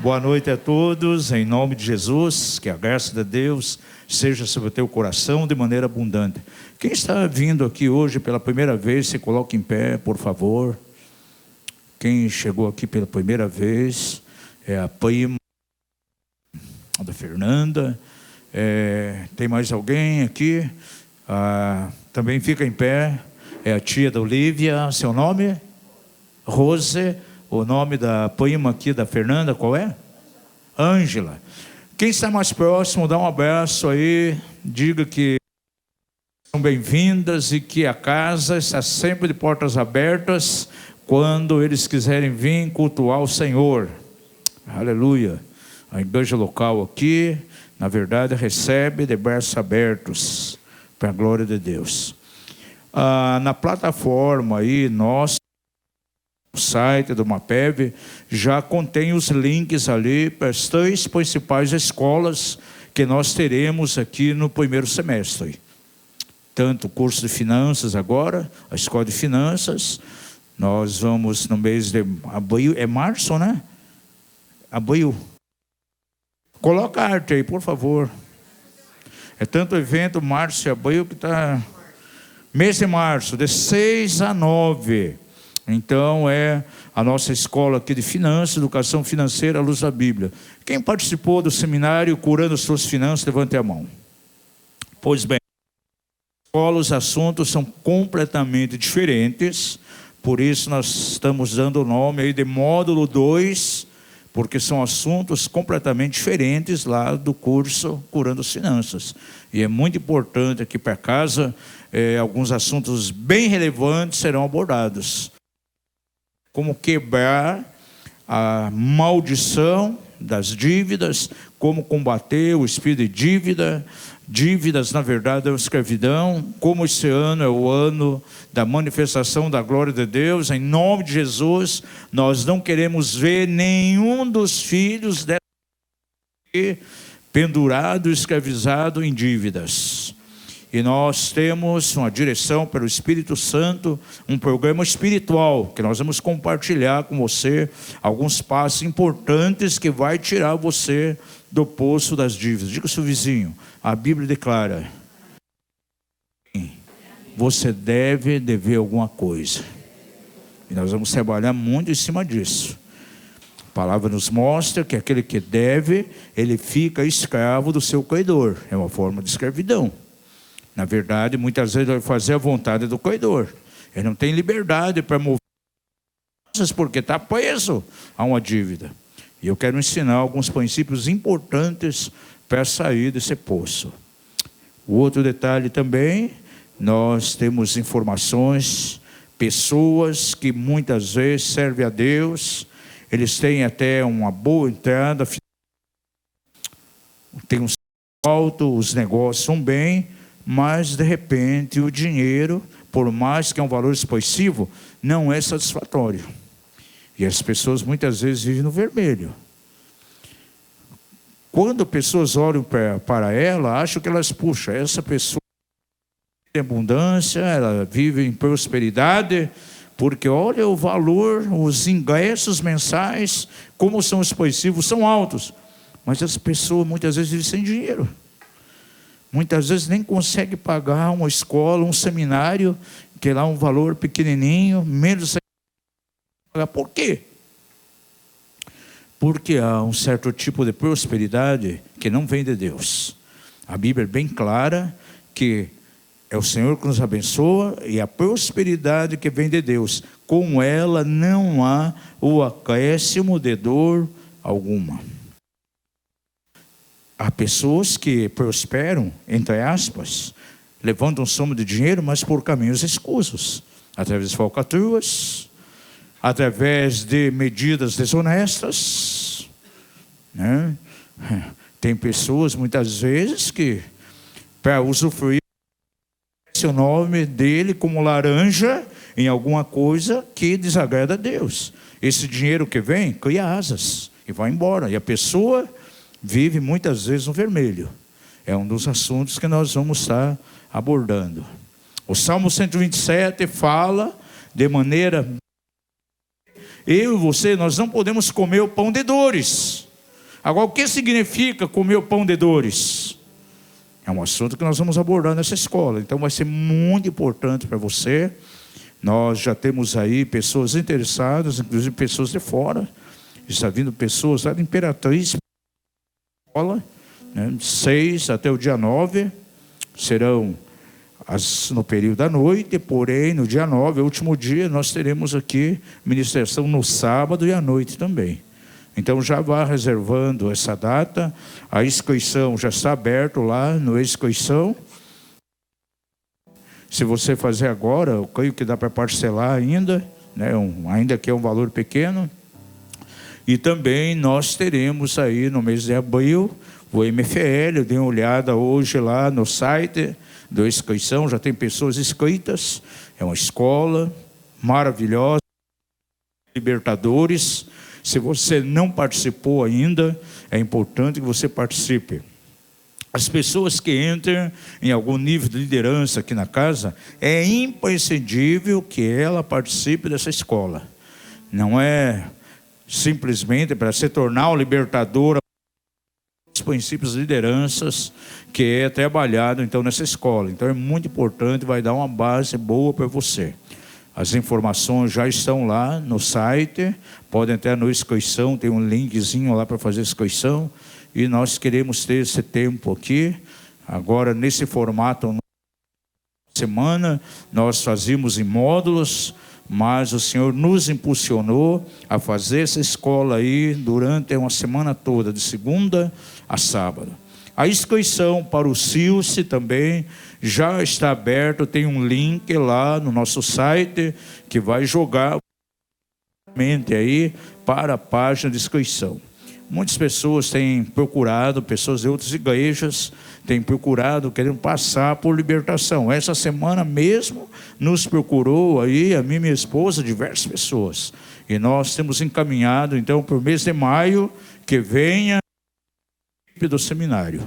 Boa noite a todos, em nome de Jesus, que a graça de Deus seja sobre o teu coração de maneira abundante. Quem está vindo aqui hoje pela primeira vez, se coloque em pé, por favor. Quem chegou aqui pela primeira vez é a prima da Fernanda. Tem mais alguém aqui? Também fica em pé, é a tia da Olivia. Seu nome? Rose. O nome da prima aqui da Fernanda, qual é? Ângela. Quem está mais próximo, dá um abraço aí, diga que são bem-vindas e que a casa está sempre de portas abertas quando eles quiserem vir cultuar o Senhor. Aleluia. A igreja local aqui, na verdade, recebe de braços abertos para a glória de Deus. Na plataforma aí, o site do MAPEV já contém os links ali para as 3 principais escolas que nós teremos aqui no primeiro semestre. Tanto o curso de finanças agora, a escola de finanças, nós vamos no mês de abril, é março, né? Abril. Coloca a arte aí, por favor. É tanto evento, março e abril, que está... Mês de março, de 6 a 9. Então é a nossa escola aqui de finanças, educação financeira à luz da Bíblia. Quem participou do seminário Curando as Suas Finanças, levante a mão. Pois bem, os assuntos são completamente diferentes, por isso nós estamos dando o nome aí de módulo 2, porque são assuntos completamente diferentes lá do curso Curando as Finanças. E é muito importante aqui para casa, alguns assuntos bem relevantes serão abordados. Como quebrar a maldição das dívidas, como combater o espírito de dívidas, na verdade, é a escravidão, como esse ano é o ano da manifestação da glória de Deus. Em nome de Jesus, nós não queremos ver nenhum dos filhos pendurado, escravizado em dívidas. E nós temos uma direção pelo Espírito Santo, um programa espiritual, que nós vamos compartilhar com você alguns passos importantes que vai tirar você do poço das dívidas. Diga ao seu vizinho, a Bíblia declara, você deve dever alguma coisa. E nós vamos trabalhar muito em cima disso. A palavra nos mostra que aquele que deve, ele fica escravo do seu credor. É uma forma de escravidão. Na verdade, muitas vezes vai fazer a vontade do credor. Ele não tem liberdade para mover porque está preso a uma dívida. E eu quero ensinar alguns princípios importantes para sair desse poço. O outro detalhe também, nós temos informações, pessoas que muitas vezes servem a Deus, eles têm até uma boa entrada, tem um alto, os negócios são bem, mas de repente o dinheiro, por mais que é um valor expressivo, não é satisfatório. E as pessoas muitas vezes vivem no vermelho. Quando pessoas olham para ela, acham que elas, puxa, essa pessoa tem abundância, ela vive em prosperidade, porque olha o valor, os ingressos mensais, como são expressivos, são altos. Mas essa pessoa muitas vezes vive sem dinheiro. Muitas vezes nem consegue pagar uma escola, um seminário, que é lá um valor pequenininho, menos de pagar. Por quê? Porque há um certo tipo de prosperidade que não vem de Deus. A Bíblia é bem clara que é o Senhor que nos abençoa e a prosperidade que vem de Deus. Com ela não há o acréscimo de dor alguma. Há pessoas que prosperam, entre aspas, levantam soma de dinheiro, mas por caminhos escusos, através de falcatruas, através de medidas desonestas, né? Tem pessoas, muitas vezes, que para usufruir o nome dele como laranja em alguma coisa que desagrada a Deus. Esse dinheiro que vem, cria asas e vai embora. E a pessoa vive muitas vezes no vermelho. É um dos assuntos que nós vamos estar abordando. O Salmo 127 fala de maneira... Eu e você, nós não podemos comer o pão de dores. Agora, o que significa comer o pão de dores? É um assunto que nós vamos abordar nessa escola. Então vai ser muito importante para você. Nós já temos aí pessoas interessadas, inclusive pessoas de fora. Está vindo pessoas lá de Imperatriz, escola, né? 6 até o dia 9, serão no período da noite, porém no dia 9, último dia, nós teremos aqui ministração no sábado e à noite também. Então já vá reservando essa data. A inscrição já está aberta lá no inscrição. Se você fazer agora, eu creio que dá para parcelar ainda, né? Ainda que é um valor pequeno. E também nós teremos aí no mês de abril o MFL. Eu dei uma olhada hoje lá no site da inscrição, já tem pessoas inscritas. É uma escola maravilhosa, Libertadores. Se você não participou ainda, é importante que você participe. As pessoas que entram em algum nível de liderança aqui na casa, é imprescindível que ela participe dessa escola. Não é simplesmente para se tornar um libertador, os princípios de lideranças que é trabalhado então nessa escola. Então é muito importante, vai dar uma base boa para você. As informações já estão lá no site, podem entrar na inscrição, tem um linkzinho lá para fazer a inscrição, e nós queremos ter esse tempo aqui, agora nesse formato, semana, nós fazíamos em módulos, mas o Senhor nos impulsionou a fazer essa escola aí durante uma semana toda, de segunda a sábado. A inscrição para o SILSE também já está aberto, tem um link lá no nosso site que vai jogar aí para a página de inscrição. Muitas pessoas têm procurado, pessoas de outras igrejas têm procurado, querendo passar por libertação. Essa semana mesmo nos procurou aí, a mim e minha esposa, diversas pessoas. E nós temos encaminhado, então, para o mês de maio, que venha do seminário.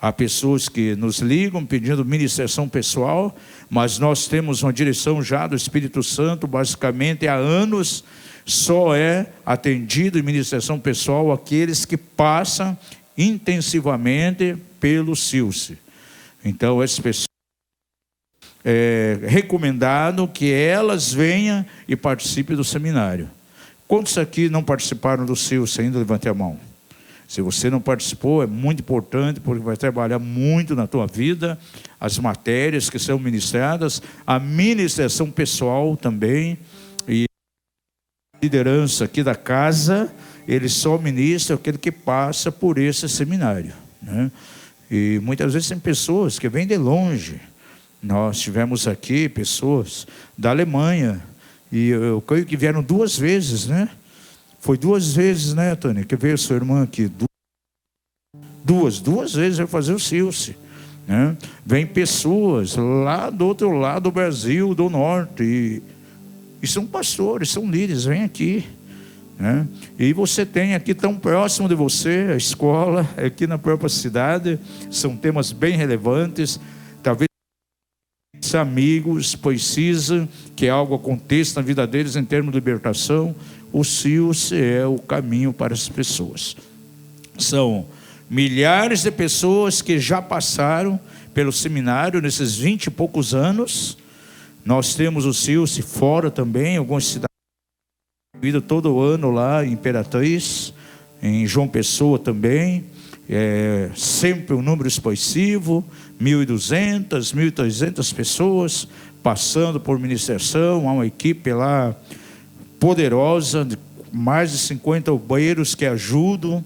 Há pessoas que nos ligam pedindo ministração pessoal, mas nós temos uma direção já do Espírito Santo, basicamente há anos, só é atendido em ministração pessoal aqueles que passam intensivamente pelo SILSE. Então, essas pessoas, é recomendado que elas venham e participem do seminário. Quantos aqui não participaram do SILSE ainda? Levante a mão. Se você não participou, é muito importante, porque vai trabalhar muito na tua vida, as matérias que são ministradas, a ministração pessoal também, e a liderança aqui da casa, ele só ministra aquele que passa por esse seminário, né? E muitas vezes tem pessoas que vêm de longe. Nós tivemos aqui pessoas da Alemanha, e eu creio que vieram 2 vezes, né? Foi 2 vezes, né, Tânia, que veio a sua irmã aqui. Duas vezes vai fazer o SILSE, né? Vem pessoas lá do outro lado do Brasil, do norte, e são pastores, são líderes, vêm aqui, né? E você tem aqui tão próximo de você, a escola, aqui na própria cidade, são temas bem relevantes. Talvez amigos precisam que algo aconteça na vida deles em termos de libertação. O SILSE é o caminho para as pessoas. São milhares de pessoas que já passaram pelo seminário nesses 20 e poucos anos. Nós temos o SILSE fora também, algumas cidades, todo ano lá em Imperatriz, em João Pessoa também. Sempre um número expressivo, 1.200, 1.300 pessoas passando por ministração. Há uma equipe lá poderosa, de mais de 50 obreiros que ajudam,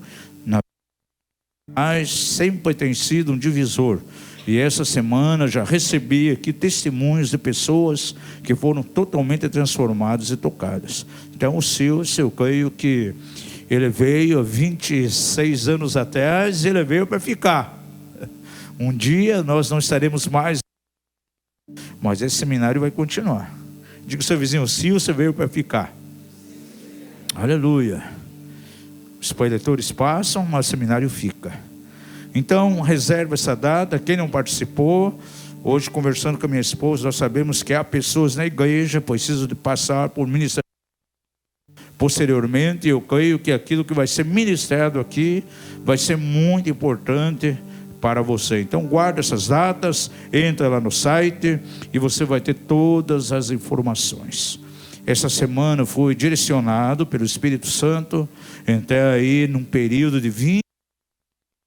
mas sempre tem sido um divisor. E essa semana já recebi aqui testemunhos de pessoas que foram totalmente transformadas e tocadas. Então o SILSE, eu creio que ele veio há 26 anos atrás, ele veio para ficar. Um dia nós não estaremos mais, mas esse seminário vai continuar. Diga ao seu vizinho, o SILSE veio para ficar. Aleluia. Os preletores passam, mas o seminário fica. Então, reserva essa data. Quem não participou, hoje conversando com a minha esposa, nós sabemos que há pessoas na igreja que precisam de passar por ministração posteriormente. Eu creio que aquilo que vai ser ministrado aqui vai ser muito importante para você. Então guarda essas datas, entra lá no site e você vai ter todas as informações. Essa semana fui direcionado pelo Espírito Santo, entrei aí num período de 20,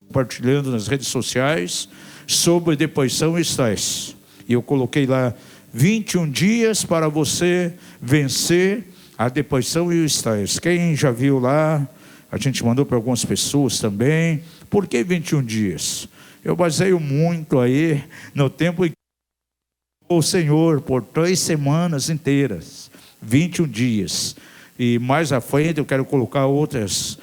compartilhando nas redes sociais sobre depressão e estresse. E eu coloquei lá 21 dias para você vencer a depressão e o estresse. Quem já viu lá, a gente mandou para algumas pessoas também. Por que 21 dias? Eu baseio muito aí no tempo em que o Senhor por 3 semanas inteiras, 21 dias. E mais à frente eu quero colocar outros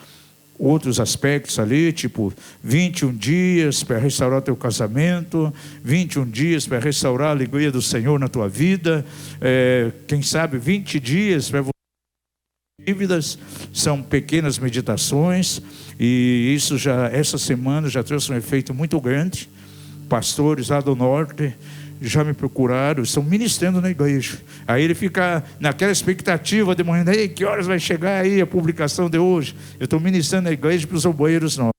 aspectos ali, tipo 21 dias para restaurar teu casamento, 21 dias para restaurar a alegria do Senhor na tua vida, quem sabe 20 dias para você. Dívidas são pequenas meditações, e isso essa semana já trouxe um efeito muito grande. Pastores lá do norte já me procuraram, estão ministrando na igreja. Aí ele fica naquela expectativa de manhã, que horas vai chegar aí a publicação de hoje? Eu estou ministrando na igreja para os obreiros novos.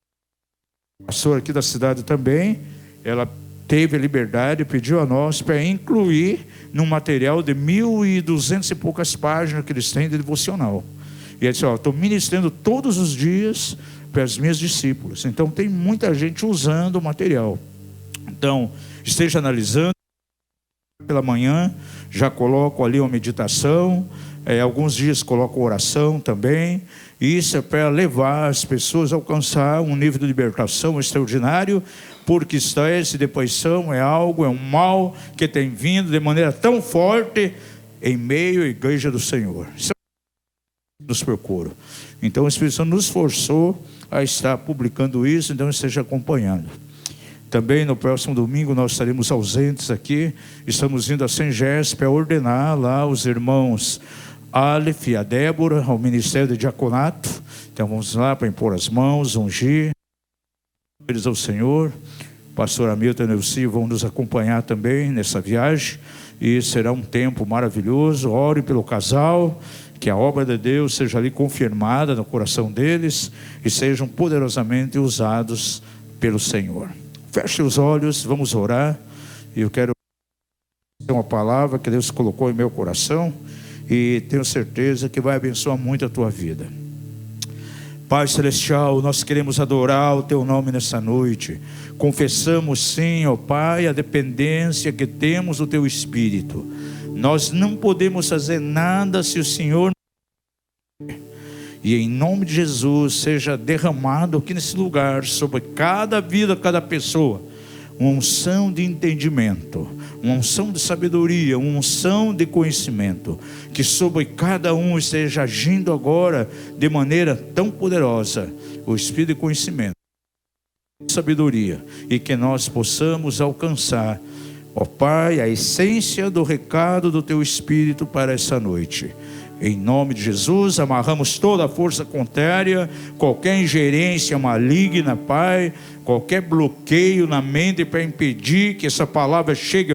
A pastora aqui da cidade também, ela teve a liberdade, pediu a nós para incluir num material de 1.200 e poucas páginas que eles têm de devocional. E ele disse, estou ministrando todos os dias para as minhas discípulas. Então tem muita gente usando o material. Então esteja analisando. Pela manhã já coloco ali uma meditação, alguns dias coloco oração também. Isso é para levar as pessoas a alcançar um nível de libertação extraordinário, porque estresse e depressão é um mal que tem vindo de maneira tão forte em meio à igreja do Senhor. Nos procuram. Então o Espírito Santo nos forçou a estar publicando isso, então esteja acompanhando. Também no próximo domingo nós estaremos ausentes aqui, estamos indo a Sengés para ordenar lá os irmãos Aleph e a Débora ao Ministério de Diaconato. Então vamos lá para impor as mãos, ungir eles ao Senhor. Pastor Hamilton e Neuci vão nos acompanhar também nessa viagem, e será um tempo maravilhoso. Ore pelo casal, que a obra de Deus seja ali confirmada no coração deles e sejam poderosamente usados pelo Senhor. Feche os olhos, vamos orar. E eu quero ter uma palavra que Deus colocou em meu coração e tenho certeza que vai abençoar muito a tua vida. Pai Celestial, nós queremos adorar o Teu nome nessa noite. Confessamos sim, ó Pai, a dependência que temos do Teu Espírito. Nós não podemos fazer nada se o Senhor não... E em nome de Jesus, seja derramado aqui nesse lugar, sobre cada vida, cada pessoa, uma unção de entendimento, uma unção de sabedoria, uma unção de conhecimento, que sobre cada um esteja agindo agora de maneira tão poderosa, o Espírito de conhecimento, de sabedoria, e que nós possamos alcançar, ó Pai, a essência do recado do Teu Espírito para essa noite. Em nome de Jesus, amarramos toda a força contrária, qualquer ingerência maligna, Pai, qualquer bloqueio na mente para impedir que essa palavra chegue,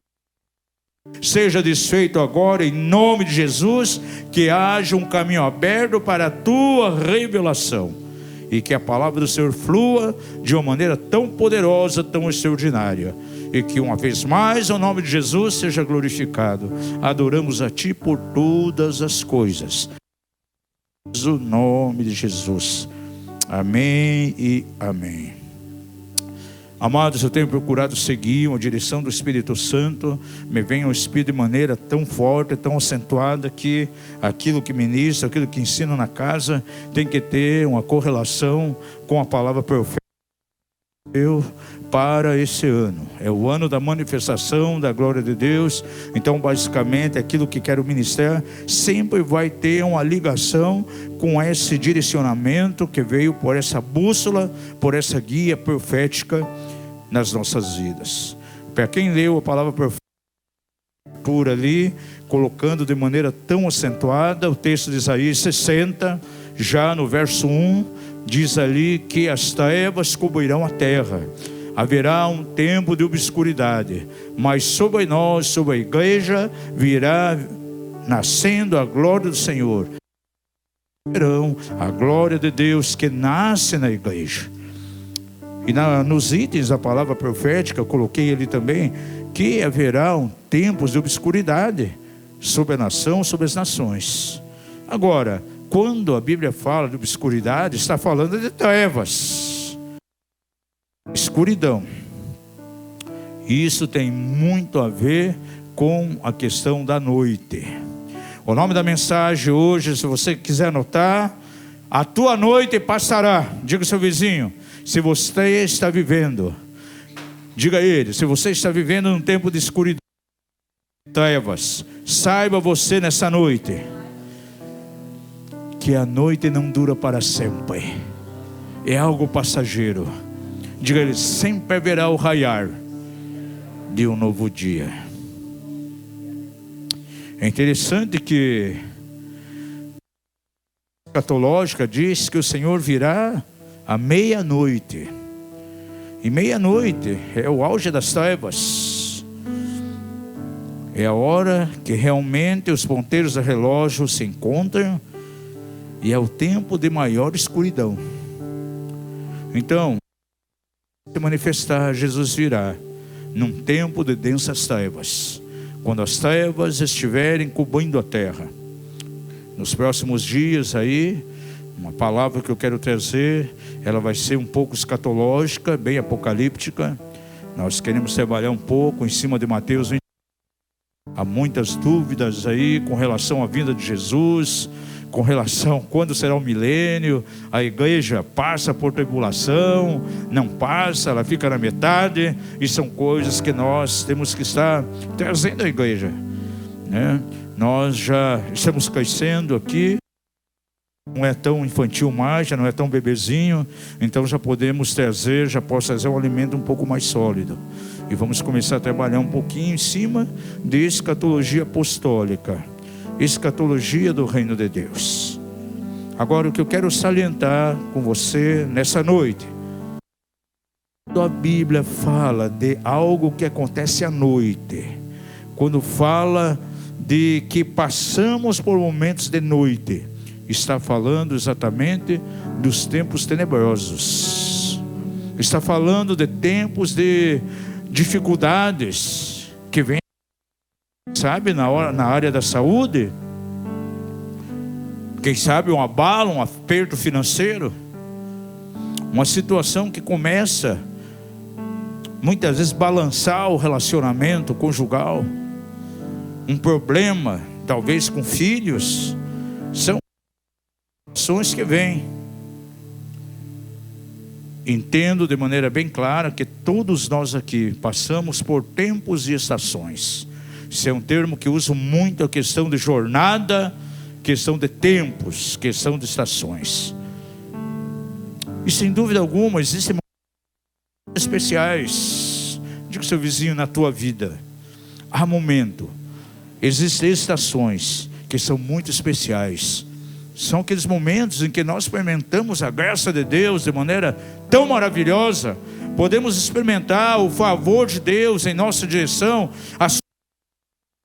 seja desfeito agora, em nome de Jesus, que haja um caminho aberto para a Tua revelação, e que a palavra do Senhor flua de uma maneira tão poderosa, tão extraordinária, e que uma vez mais o nome de Jesus seja glorificado. Adoramos a Ti por todas as coisas, no nome de Jesus, amém e amém. Amados, eu tenho procurado seguir uma direção do Espírito Santo. Me vem o Espírito de maneira tão forte, tão acentuada, que aquilo que ministra, aquilo que ensina na casa tem que ter uma correlação com a palavra profética para esse ano. É o ano da manifestação da glória de Deus. Então basicamente aquilo que quero ministrar sempre vai ter uma ligação com esse direcionamento que veio por essa bússola, por essa guia profética nas nossas vidas. Para quem leu a palavra profética por ali, colocando de maneira tão acentuada o texto de Isaías 60, já no verso 1, diz ali que as trevas cobrirão a terra, haverá um tempo de obscuridade, mas sobre nós, sobre a igreja, virá nascendo a glória do Senhor. verão a glória de Deus que nasce na igreja. E nos itens da palavra profética, eu coloquei ali também, que haverão tempos de obscuridade sobre a nação, sobre as nações. Agora, quando a Bíblia fala de obscuridade, está falando de trevas, escuridão. Isso tem muito a ver com a questão da noite. O nome da mensagem hoje, se você quiser anotar: a tua noite passará. Diga ao seu vizinho, se você está vivendo, diga a ele, se você está vivendo num tempo de escuridão, trevas, saiba você nessa noite que a noite não dura para sempre, é algo passageiro. Diga a ele, sempre haverá o raiar de um novo dia. É interessante que a escatológica diz que o Senhor virá à meia-noite. E meia-noite é o auge das trevas. É a hora que realmente os ponteiros do relógio se encontram e é o tempo de maior escuridão. Então, se manifestar, Jesus virá num tempo de densas trevas, quando as trevas estiverem cobrindo a terra. Nos próximos dias aí, uma palavra que eu quero trazer, ela vai ser um pouco escatológica, bem apocalíptica. Nós queremos trabalhar um pouco em cima de Mateus 20. Há muitas dúvidas aí com relação à vinda de Jesus, com relação a quando será o milênio. A igreja passa por tribulação, não passa, ela fica na metade. E são coisas que nós temos que estar trazendo à igreja, né? Nós já estamos crescendo aqui, não é tão infantil mais, já não é tão bebezinho. Então já podemos trazer, já posso trazer um alimento um pouco mais sólido. E vamos começar a trabalhar um pouquinho em cima de escatologia apostólica, escatologia do reino de Deus. Agora, o que eu quero salientar com você nessa noite, quando a Bíblia fala de algo que acontece à noite, quando fala de que passamos por momentos de noite, está falando exatamente dos tempos tenebrosos. Está falando de tempos de dificuldades que vêm, sabe, na área da saúde. Quem sabe um abalo, um aperto financeiro, uma situação que começa muitas vezes balançar o relacionamento conjugal, um problema talvez com filhos. São situações que vêm. Entendo de maneira bem clara que todos nós aqui passamos por tempos e estações. Isso é um termo que uso muito, a questão de jornada, questão de tempos, questão de estações. E sem dúvida alguma existem momentos especiais. Diga ao seu vizinho, na tua vida há momento, existem estações que são muito especiais. São aqueles momentos em que nós experimentamos a graça de Deus de maneira tão maravilhosa. Podemos experimentar o favor de Deus em nossa direção. As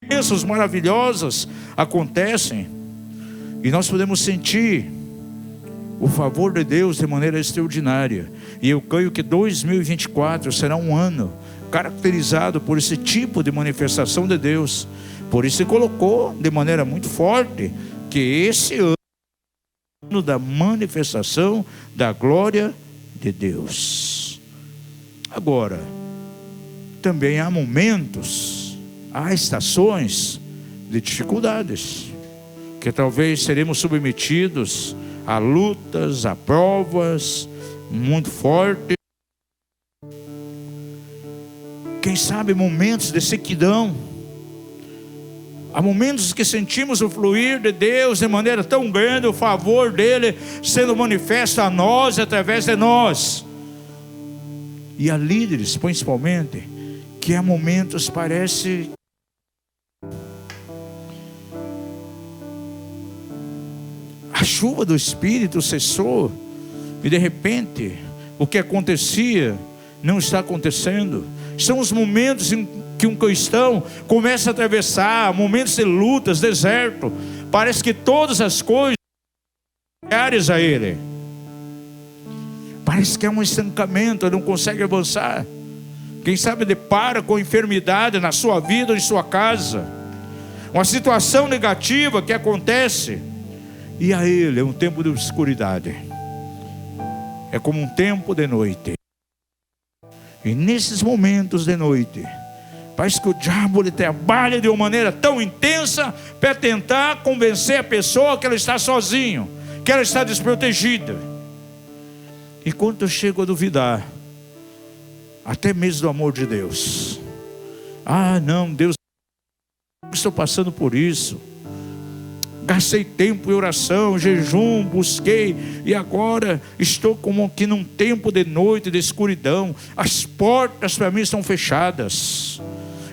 bênçãos maravilhosas acontecem e nós podemos sentir o favor de Deus de maneira extraordinária. E eu creio que 2024 será um ano caracterizado por esse tipo de manifestação de Deus. Por isso ele colocou de maneira muito forte que esse ano da manifestação da glória de Deus. Agora, também há momentos, há estações de dificuldades, que talvez seremos submetidos a lutas, a provas muito fortes. Quem sabe momentos de sequidão. Há momentos que sentimos o fluir de Deus de maneira tão grande, o favor dele sendo manifesto a nós e através de nós. E há líderes, principalmente, que há momentos parece a chuva do Espírito cessou e de repente o que acontecia não está acontecendo. São os momentos em que um cristão começa a atravessar momentos de lutas, deserto. Parece que todas as coisas familiares a ele. Parece que é um estancamento, ele não consegue avançar. Quem sabe depara com enfermidade na sua vida ou em sua casa, uma situação negativa que acontece, e a ele é um tempo de obscuridade, é como um tempo de noite. E nesses momentos de noite, parece que o diabo ele trabalha de uma maneira tão intensa para tentar convencer a pessoa que ela está sozinha, que ela está desprotegida. E quando eu chego a duvidar, até mesmo do amor de Deus, não, Deus, estou passando por isso, gastei tempo em oração, jejum, busquei, e agora estou como aqui num tempo de noite, de escuridão, as portas para mim estão fechadas,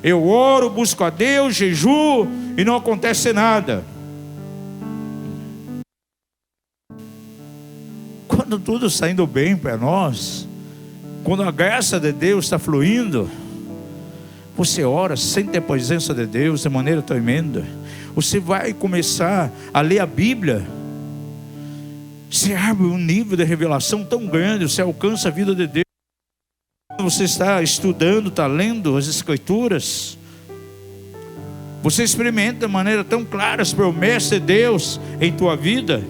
eu oro, busco a Deus, jejuo, e não acontece nada. Quando tudo está indo bem para nós, quando a graça de Deus está fluindo, você ora, sente a presença de Deus de maneira tremenda. Você vai começar a ler a Bíblia, você abre um nível de revelação tão grande, você alcança a vida de Deus. Você está estudando, está lendo as Escrituras, você experimenta de maneira tão clara as promessas de Deus em tua vida.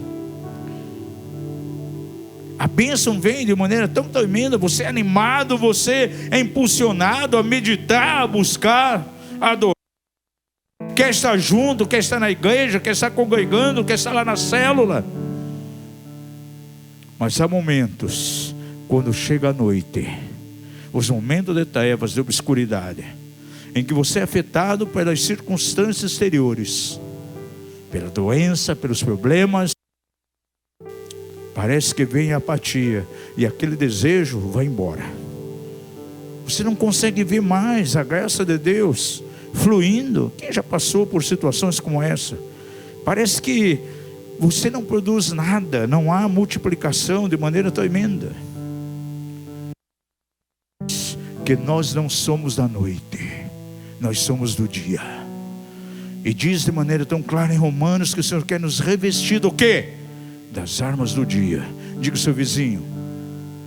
A bênção vem de maneira tão tremenda, você é animado, você é impulsionado a meditar, a buscar, a adorar. Quer estar junto, quer estar na igreja, quer estar congregando, quer estar lá na célula. Mas há momentos, quando chega a noite, os momentos de trevas, de obscuridade, em que você é afetado pelas circunstâncias exteriores, pela doença, pelos problemas, parece que vem a apatia e aquele desejo vai embora. Você não consegue ver mais a graça de Deus fluindo. Quem já passou por situações como essa? Parece que você não produz nada, não há multiplicação de maneira tremenda. Que nós não somos da noite, nós somos do dia. E diz de maneira tão clara em Romanos que o Senhor quer nos revestir do quê? Das armas do dia. Diga ao seu vizinho: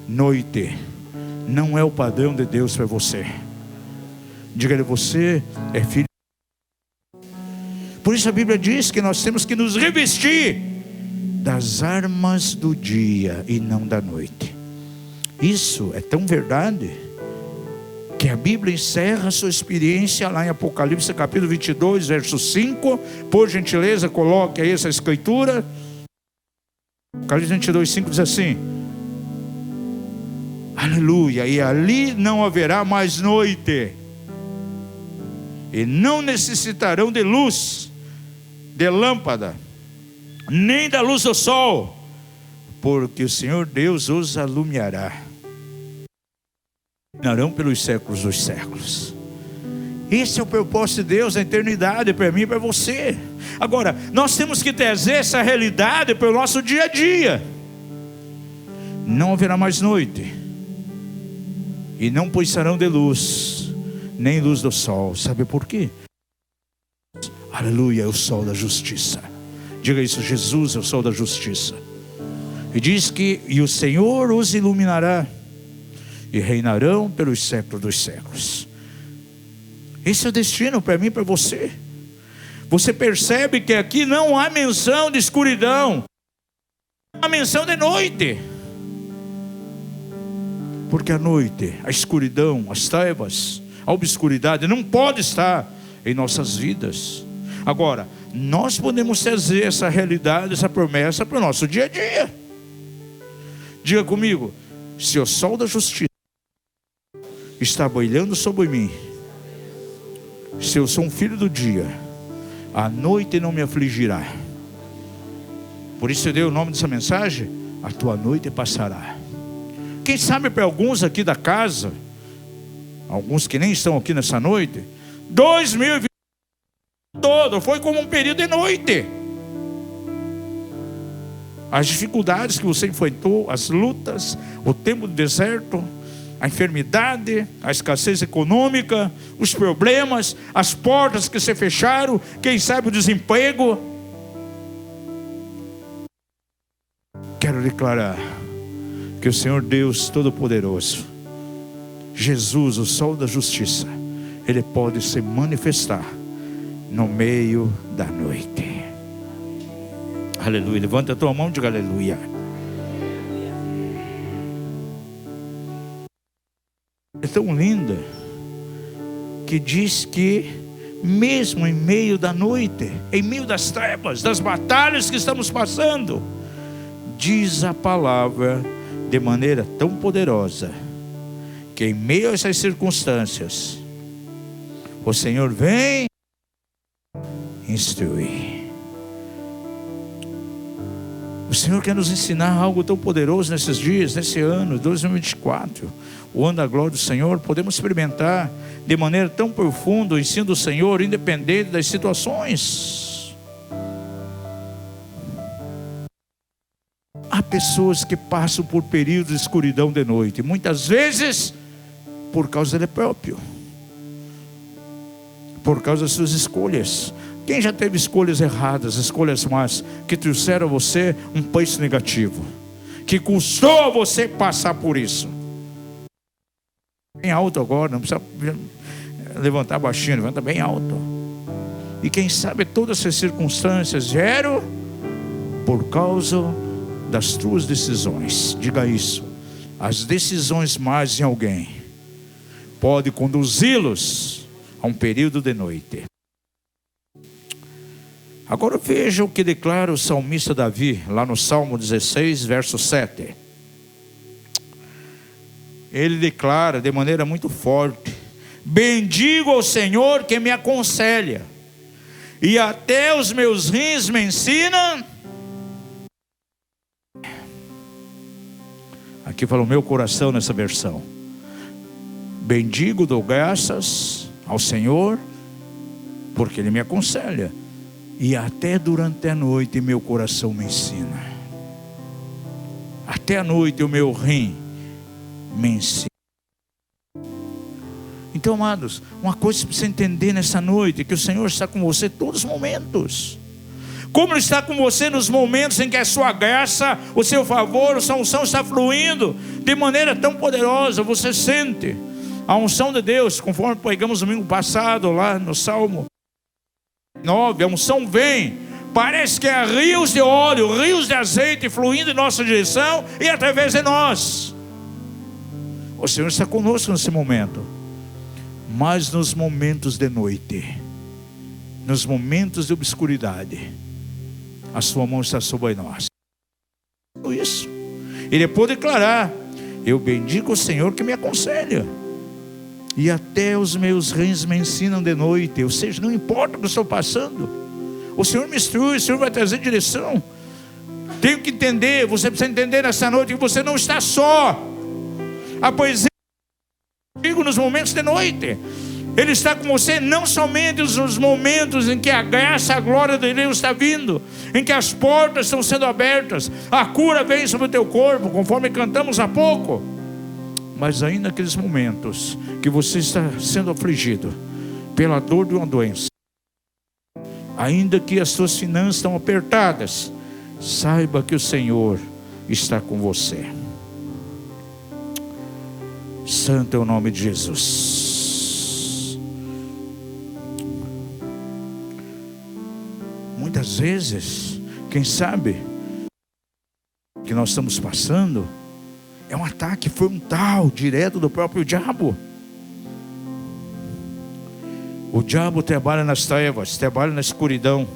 noite não é o padrão de Deus para você. Diga-lhe: você é filho. Por isso a Bíblia diz que nós temos que nos revestir das armas do dia e não da noite. Isso é tão verdade que a Bíblia encerra a sua experiência lá em Apocalipse capítulo 22, verso 5. Por gentileza, coloque aí essa escritura. Apocalipse 22, 5 diz assim: aleluia, e ali não haverá mais noite, e não necessitarão de luz, de lâmpada, nem da luz do sol, porque o Senhor Deus os alumiará. Reinarão pelos séculos dos séculos. Esse é o propósito de Deus na eternidade, para mim e para você. Agora, nós temos que trazer essa realidade para o nosso dia a dia. Não haverá mais noite, e não precisarão de luz, nem luz do sol. Sabe por quê? Aleluia, é o sol da justiça. Diga isso: Jesus é o sol da justiça. E diz que e o Senhor os iluminará, e reinarão pelos séculos dos séculos. Esse é o destino para mim e para você. Você percebe que aqui não há menção de escuridão, há menção de noite. Porque a noite, a escuridão, as trevas, a obscuridade não pode estar em nossas vidas. Agora, nós podemos trazer essa realidade, essa promessa para o nosso dia a dia. Diga comigo: se o sol da justiça está brilhando sobre mim, se eu sou um filho do dia, a noite não me afligirá. Por isso eu dei o nome dessa mensagem: a tua noite passará. Quem sabe para alguns aqui da casa, alguns que nem estão aqui nessa noite, 2020 todo foi como um período de noite. As dificuldades que você enfrentou, as lutas, o tempo do deserto, a enfermidade, a escassez econômica, os problemas, as portas que se fecharam, quem sabe o desemprego. declarar que o Senhor Deus Todo-Poderoso, Jesus, o sol da justiça, Ele pode se manifestar no meio da noite. Aleluia. Levanta a tua mão e diga aleluia. É tão linda que diz que mesmo em meio da noite, em meio das trevas, das batalhas que estamos passando, diz a palavra de maneira tão poderosa, que em meio a essas circunstâncias, o Senhor vem instruir. O Senhor quer nos ensinar algo tão poderoso nesses dias, nesse ano 2024, o ano da glória do Senhor. Podemos experimentar de maneira tão profunda o ensino do Senhor, independente das situações. Há pessoas que passam por períodos de escuridão de noite, muitas vezes por causa dele próprio, por causa das suas escolhas. Quem já teve escolhas erradas, escolhas más, que trouxeram a você um preço negativo, que custou a você passar por isso? Bem alto agora, não precisa levantar baixinho, levanta bem alto. E quem sabe todas essas circunstâncias vieram por causa das tuas decisões. Diga isso. As decisões más em alguém pode conduzi-los a um período de noite. Agora veja o que declara o salmista Davi, lá no Salmo 16, verso 7. Ele declara de maneira muito forte: bendigo ao Senhor que me aconselha, e até os meus rins me ensinam. Aqui fala o meu coração nessa versão. Bendigo, dou graças ao Senhor, porque Ele me aconselha, e até durante a noite meu coração me ensina. Até a noite o meu rim me ensina. Então, amados, uma coisa que você precisa entender nessa noite, que o Senhor está com você todos os momentos. Como Ele está com você nos momentos em que a sua graça, o seu favor, a sua unção está fluindo de maneira tão poderosa. Você sente a unção de Deus, conforme pregamos domingo passado lá no Salmo 9, a unção vem, parece que há rios de óleo, rios de azeite fluindo em nossa direção e através de nós. O Senhor está conosco nesse momento. Mas nos momentos de noite, nos momentos de obscuridade, a sua mão está sobre nós. Isso. Ele pode declarar: eu bendigo o Senhor que me aconselha, e até os meus rins me ensinam de noite. Ou seja, não importa o que eu estou passando, o Senhor me instrui, o Senhor vai trazer direção. Tenho que entender, você precisa entender nessa noite que você não está só. A poesia contigo nos momentos de noite. Ele está com você não somente nos momentos em que a graça, a glória de Deus está vindo, em que as portas estão sendo abertas, a cura vem sobre o teu corpo, conforme cantamos há pouco. Mas ainda naqueles momentos que você está sendo afligido pela dor de uma doença, ainda que as suas finanças estão apertadas, saiba que o Senhor está com você. Santo é o nome de Jesus. Muitas vezes, quem sabe que nós estamos passando é um ataque frontal, direto do próprio diabo. O diabo trabalha nas trevas, trabalha na escuridão.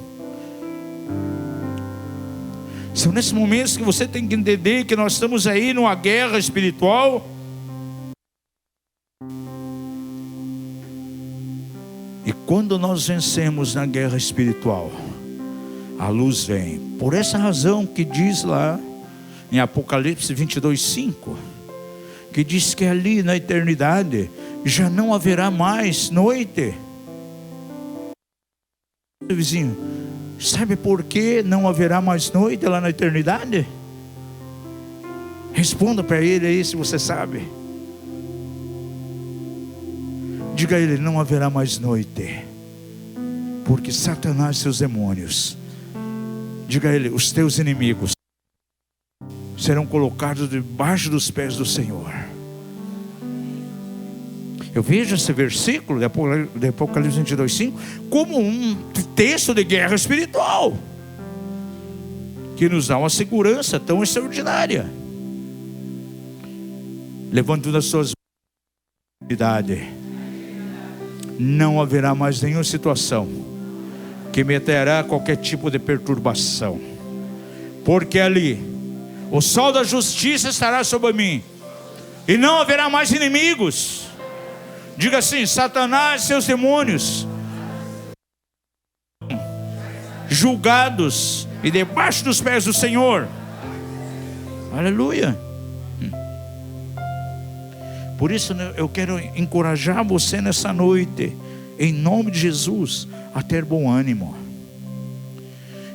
São nesses momentos que você tem que entender que nós estamos aí numa guerra espiritual. E quando nós vencemos na guerra espiritual, a luz vem. Por essa razão que diz lá em Apocalipse 22:5, que diz que ali na eternidade já não haverá mais noite. Vizinho, sabe por que não haverá mais noite lá na eternidade? Responda para ele aí se você sabe. Diga a ele: não haverá mais noite, porque Satanás e seus demônios, diga a ele, os teus inimigos serão colocados debaixo dos pés do Senhor. Eu vejo esse versículo de Apocalipse 22:5 como um texto de guerra espiritual, que nos dá uma segurança tão extraordinária. Levantando as suas mãos, não haverá mais nenhuma situação que meterá qualquer tipo de perturbação, porque ali o sol da justiça estará sobre mim, e não haverá mais inimigos. Diga assim: Satanás e seus demônios julgados e debaixo dos pés do Senhor. Aleluia. Por isso eu quero encorajar você nessa noite, em nome de Jesus, a ter bom ânimo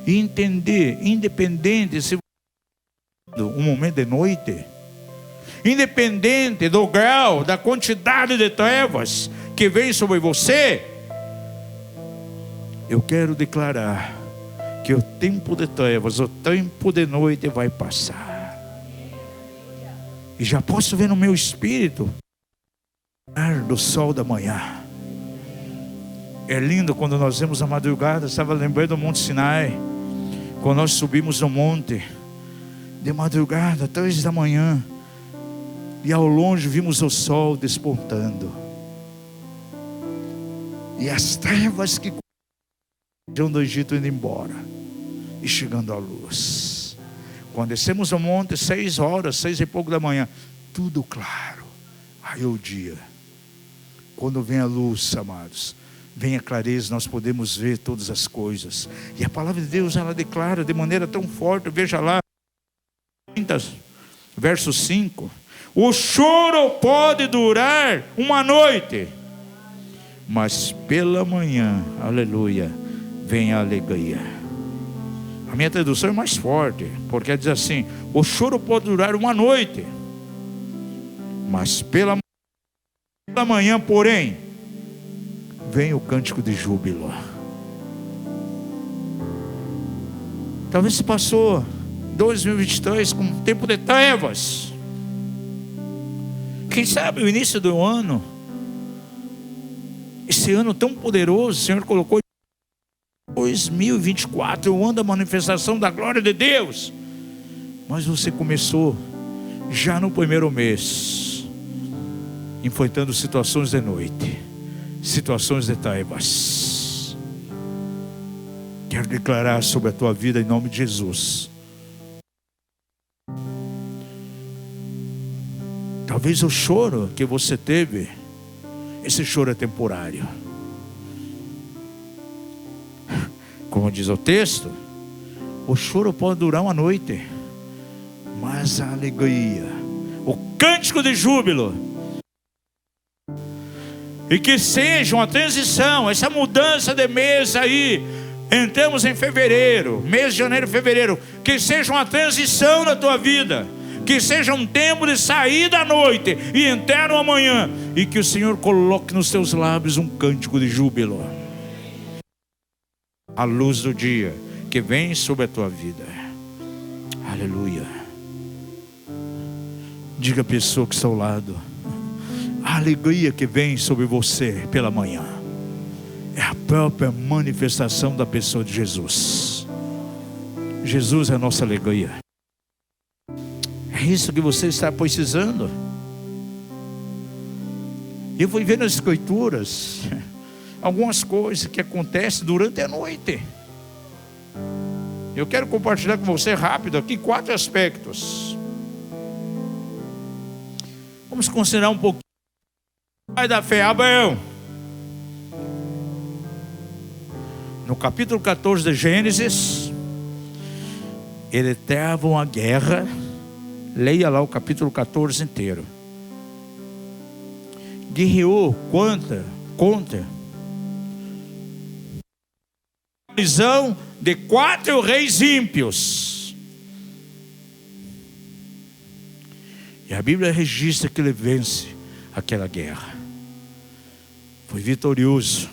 e entender, independente se um momento de noite, independente do grau, da quantidade de trevas que vem sobre você, eu quero declarar que o tempo de trevas, o tempo de noite vai passar. E já posso ver no meu espírito do sol da manhã. É lindo quando nós vemos a madrugada. Estava lembrando do Monte Sinai, quando nós subimos no monte de madrugada, 3 da manhã, e ao longe vimos o sol despontando, e as trevas que do Egito indo embora e chegando à luz. Quando descemos ao monte, 6 horas, 6 e pouco da manhã, tudo claro. Aí o dia, quando vem a luz, amados, vem a clareza, nós podemos ver todas as coisas. E a palavra de Deus, ela declara de maneira tão forte. Veja lá, verso 5: o choro pode durar uma noite, mas pela manhã, aleluia, vem a alegria. A minha tradução é mais forte, porque diz assim: o choro pode durar uma noite, mas pela manhã, porém, vem o cântico de júbilo. Talvez se passou 2023 com um tempo de trevas. Quem sabe o início do ano, esse ano tão poderoso, o Senhor colocou 2024, o ano da manifestação da glória de Deus. Mas você começou já no primeiro mês, enfrentando situações de noite, situações de trevas. Quero declarar sobre a tua vida em nome de Jesus. Talvez o choro que você teve, esse choro é temporário. Como diz o texto, o choro pode durar uma noite, mas a alegria, o cântico de júbilo, e que seja uma transição, essa mudança de mês aí. Entramos em fevereiro, mês de janeiro, fevereiro, que seja uma transição na tua vida, que seja um tempo de sair da noite e entrar no amanhã, e que o Senhor coloque nos teus lábios um cântico de júbilo, a luz do dia que vem sobre a tua vida. Aleluia. Diga à pessoa que está ao lado: a alegria que vem sobre você pela manhã é a própria manifestação da pessoa de Jesus. Jesus é a nossa alegria. É isso que você está precisando. Eu fui ver nas Escrituras algumas coisas que acontecem durante a noite. Eu quero compartilhar com você rápido aqui 4 aspectos. Vamos considerar um pouquinho da fé. Abraão, no capítulo 14 de Gênesis, ele trava uma guerra. Leia lá o capítulo 14 inteiro. Guerreou contra a visão de 4 reis ímpios. E a Bíblia registra que ele vence aquela guerra. Foi vitorioso.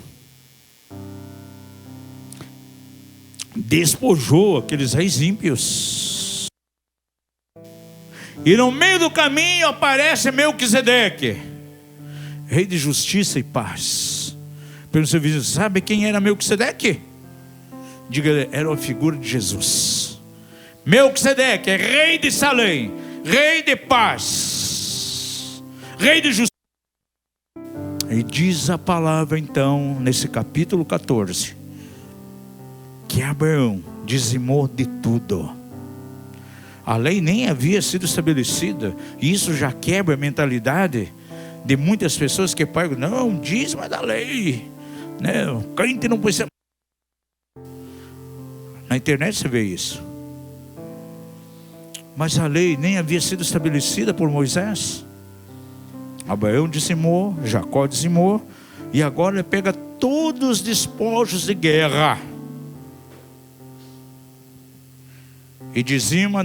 Despojou aqueles reis ímpios. E no meio do caminho aparece Melquisedeque, rei de justiça e paz. Pergunta seu vizinho: sabe quem era Melquisedeque? Diga: era a figura de Jesus. Melquisedeque é rei de Salém, rei de paz, rei de justiça. E diz a palavra então, nesse capítulo 14, que Abraão dizimou de tudo. A lei nem havia sido estabelecida, e isso já quebra a mentalidade de muitas pessoas que pagam: não, dízimo é da lei, né? O crente não precisa. Na internet você vê isso. Mas a lei nem havia sido estabelecida por Moisés. Abraão dizimou, Jacó dizimou, e agora ele pega todos os despojos de guerra e dizima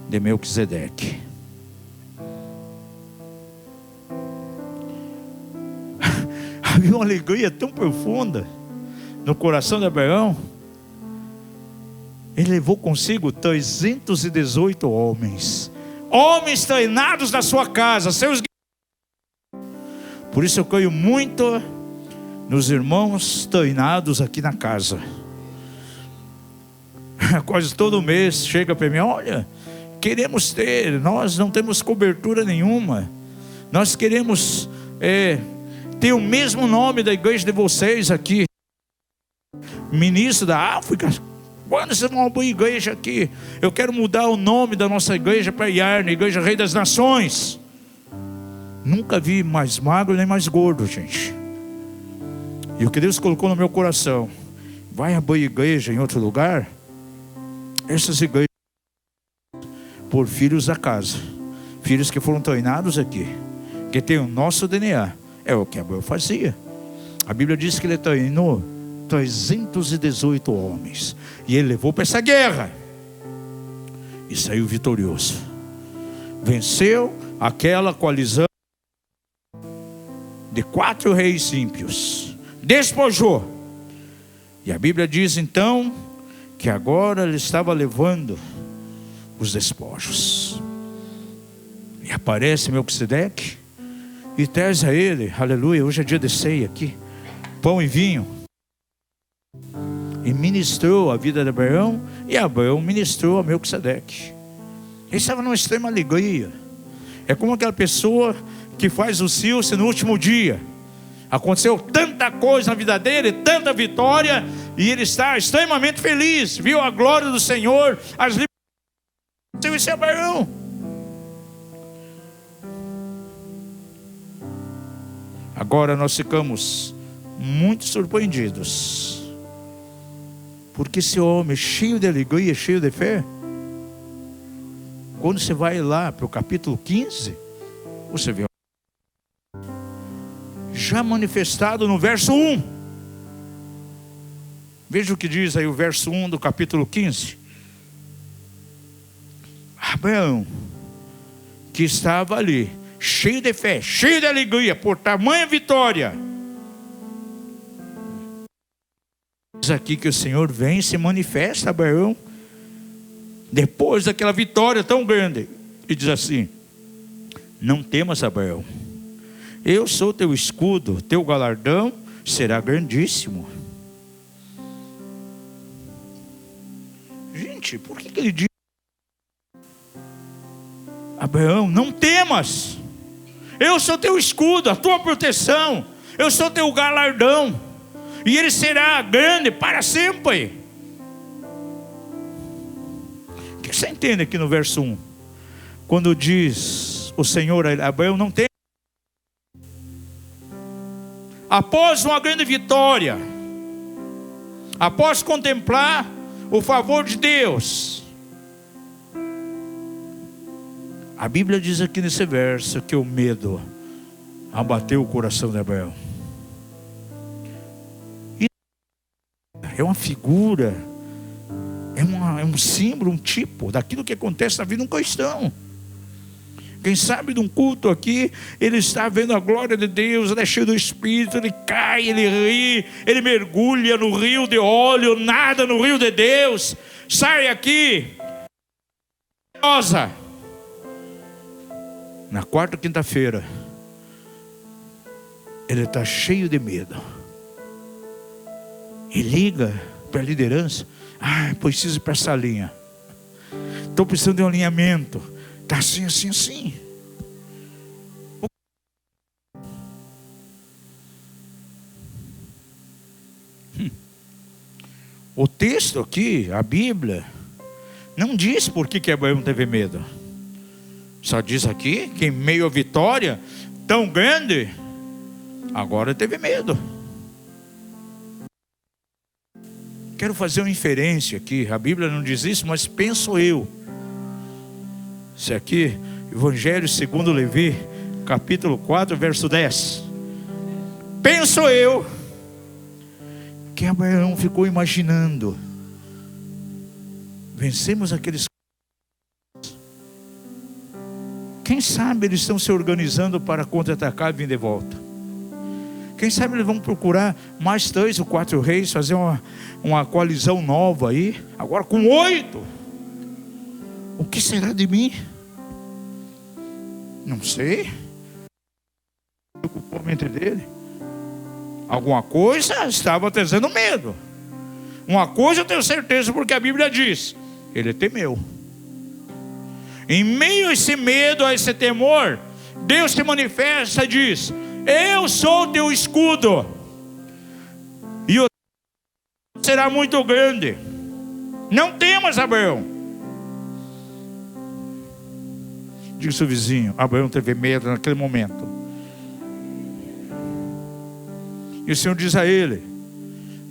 de Melquisedeque. Havia uma alegria tão profunda no coração de Abraão. Ele levou consigo 318 homens treinados na sua casa, seus. Por isso eu creio muito nos irmãos treinados aqui na casa. Quase todo mês chega para mim: olha, queremos ter, nós não temos cobertura nenhuma, nós queremos ter o mesmo nome da igreja de vocês aqui, ministro da África. Quando vocês vão abrir igreja aqui? Eu quero mudar o nome da nossa igreja para Yarne, Igreja Rei das Nações. Nunca vi mais magro nem mais gordo, gente. E o que Deus colocou no meu coração: vai abrir igreja em outro lugar? Essas igrejas por filhos da casa, filhos que foram treinados aqui, que tem o nosso DNA. É o que Abraão fazia. A Bíblia diz que ele treinou 318 homens, e ele levou para essa guerra e saiu vitorioso. Venceu aquela coalizão de 4 reis ímpios, despojou. E a Bíblia diz então que agora ele estava levando os despojos, e aparece Melquisedeque e traz a ele, aleluia, hoje é dia de ceia aqui, pão e vinho, e ministrou a vida de Abraão, e Abraão ministrou a Melquisedeque. Ele estava numa extrema alegria. É como aquela pessoa que faz o silce no último dia. Aconteceu tanta coisa na vida dele, tanta vitória, e ele está extremamente feliz. Viu a glória do Senhor, as libertações. Esse é Abraão. Agora nós ficamos muito surpreendidos, porque esse homem cheio de alegria, cheio de fé, quando você vai lá para o capítulo 15, você vê já manifestado no verso 1. Veja o que diz aí o verso 1 do capítulo 15. Abraão, que estava ali, cheio de fé, cheio de alegria, por tamanha vitória. Diz aqui que o Senhor vem e se manifesta a Abraão, depois daquela vitória tão grande, e diz assim: não temas, Abraão, eu sou teu escudo, teu galardão será grandíssimo. Gente, por que ele diz: Abraão, não temas, eu sou teu escudo, a tua proteção, eu sou teu galardão, e ele será grande para sempre. O que você entende aqui no verso 1? Quando diz o Senhor a Abraão: não tem. Após uma grande vitória, após contemplar o favor de Deus, a Bíblia diz aqui nesse verso que o medo abateu o coração de Abraão. É uma figura, é um símbolo, um tipo daquilo que acontece na vida de um cristão. Quem sabe num culto aqui, ele está vendo a glória de Deus, ele é cheio do Espírito, ele cai, ele ri, ele mergulha no rio de óleo, nada no rio de Deus, sai aqui, Na quarta quinta-feira, ele está cheio de medo. E liga para a liderança. Preciso ir para essa linha. Estou precisando de um alinhamento. Está assim, assim, assim. O texto aqui, a Bíblia, não diz por que Abraão teve medo. Só diz aqui que em meio à vitória tão grande, agora teve medo. Quero fazer uma inferência aqui. A Bíblia não diz isso, mas penso eu. Isso aqui, Evangelho segundo Levi, capítulo 4, verso 10. Penso eu que Abraão ficou imaginando: vencemos aqueles. Quem sabe eles estão se organizando para contra-atacar e vir de volta. Quem sabe eles vão procurar mais 3 ou 4 reis, fazer uma coalizão nova aí, agora com 8. O que será de mim? Não sei. O mente dele. Alguma coisa estava trazendo medo. Uma coisa eu tenho certeza, porque a Bíblia diz: ele temeu. Em meio a esse medo, a esse temor, Deus se manifesta e diz: eu sou teu escudo, e o será muito grande. Não temas, Abraão. Diga ao seu vizinho: Abraão teve medo naquele momento. E o Senhor diz a ele: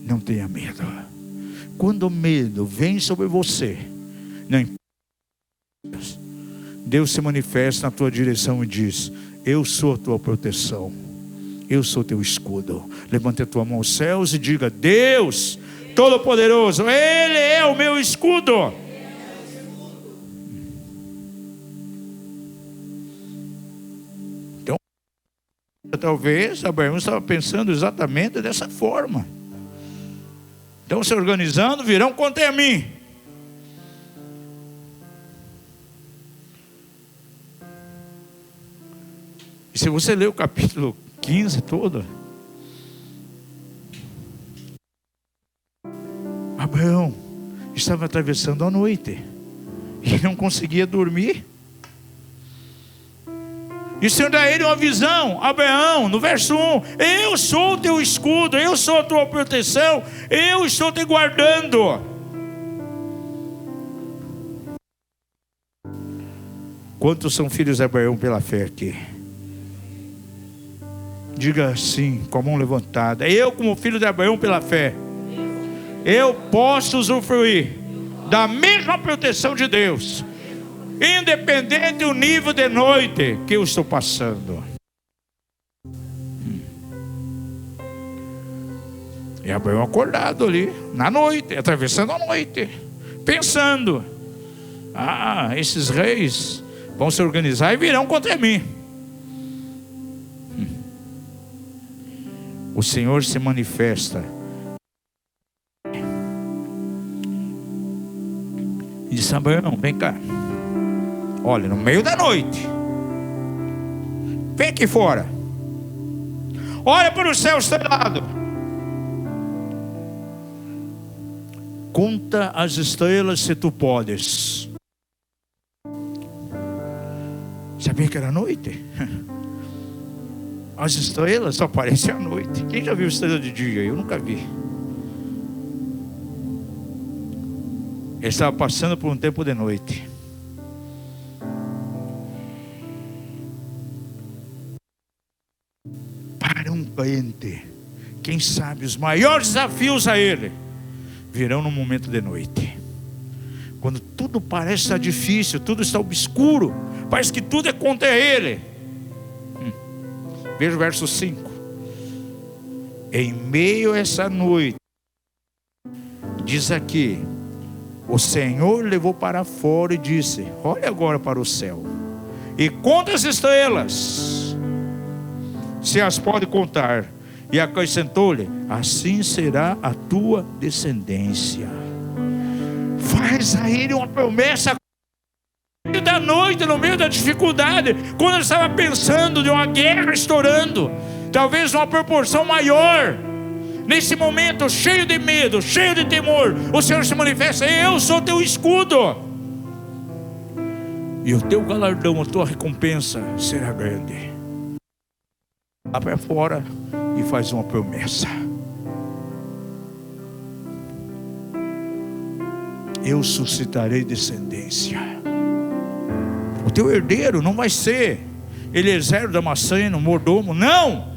não tenha medo. Quando o medo vem sobre você, não importa, Deus se manifesta na tua direção e diz: eu sou a tua proteção, eu sou teu escudo. Levante a tua mão aos céus e diga: Deus Todo-Poderoso, Ele é o meu escudo. Então, talvez Abraão estava pensando exatamente dessa forma. Estão se organizando, virão contra mim. E se você ler o capítulo 15 todo, Abraão estava atravessando a noite e não conseguia dormir. E o Senhor dá a ele uma visão. Abraão, no verso 1: eu sou o teu escudo, eu sou a tua proteção, eu estou te guardando. Quantos são filhos de Abraão pela fé aqui? Diga assim, com a mão levantada: eu, como filho de Abraão pela fé, eu posso usufruir da mesma proteção de Deus, independente do nível de noite que eu estou passando. E Abraão acordado ali, na noite, atravessando a noite, pensando: esses reis vão se organizar e virão contra mim. O Senhor se manifesta e diz: Abraão, vem cá. Olha, no meio da noite, vem aqui fora. Olha para o céu estrelado. Conta as estrelas se tu podes. Sabia que era noite? As estrelas só aparecem à noite. Quem já viu estrela de dia? Eu nunca vi. Ele estava passando por um tempo de noite. Para um crente, quem sabe os maiores desafios a ele virão no momento de noite, quando tudo parece estar difícil, tudo está obscuro, parece que tudo é contra ele. Veja o verso 5. Em meio a essa noite, diz aqui: o Senhor levou para fora e disse: olha agora para o céu e conta as estrelas, se as pode contar. E acrescentou-lhe: assim será a tua descendência. Faz a ele uma promessa. No meio da noite, no meio da dificuldade, quando ele estava pensando de uma guerra estourando, talvez numa proporção maior, nesse momento cheio de medo, cheio de temor, o Senhor se manifesta: eu sou teu escudo, e o teu galardão, a tua recompensa será grande. Lá para fora e faz uma promessa: eu suscitarei descendência. O teu herdeiro não vai ser Eliezer o Damasceno, mordomo, não.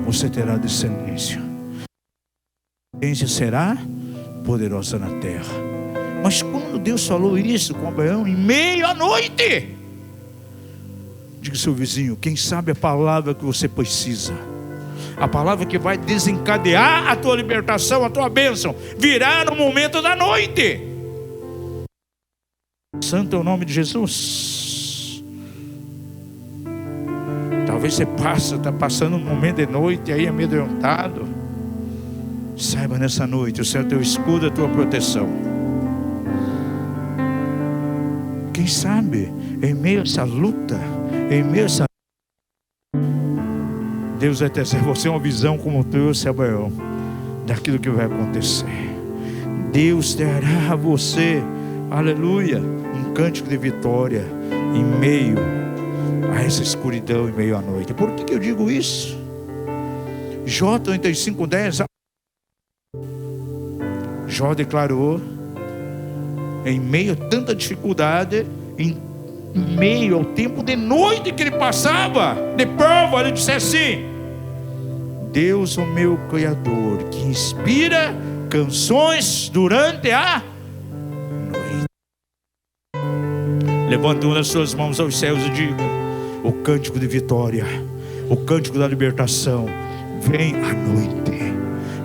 Você terá descendência. A descendência será poderosa na terra. Mas quando Deus falou isso com Abraão, em meio à noite, diga ao seu vizinho: quem sabe a palavra que você precisa, a palavra que vai desencadear a tua libertação, a tua bênção, virá no momento da noite. Santo é o nome de Jesus. Talvez você está passando um momento de noite aí amedrontado. Saiba nessa noite, o Senhor é teu escudo, a tua proteção. Quem sabe, em meio a essa luta, em meio a essa... Deus vai trazer você uma visão, como trouxe Abraão, daquilo que vai acontecer. Deus dará a você, aleluia, um cântico de vitória em meio a essa escuridão, em meio à noite. Por que eu digo isso? Jó 35:10, Jó declarou, em meio a tanta dificuldade, em meio ao tempo de noite que ele passava, de prova, ele disse assim: Deus, o meu Criador, que inspira canções durante a noite. Levante uma das suas mãos aos céus e diga: o cântico de vitória, o cântico da libertação vem à noite,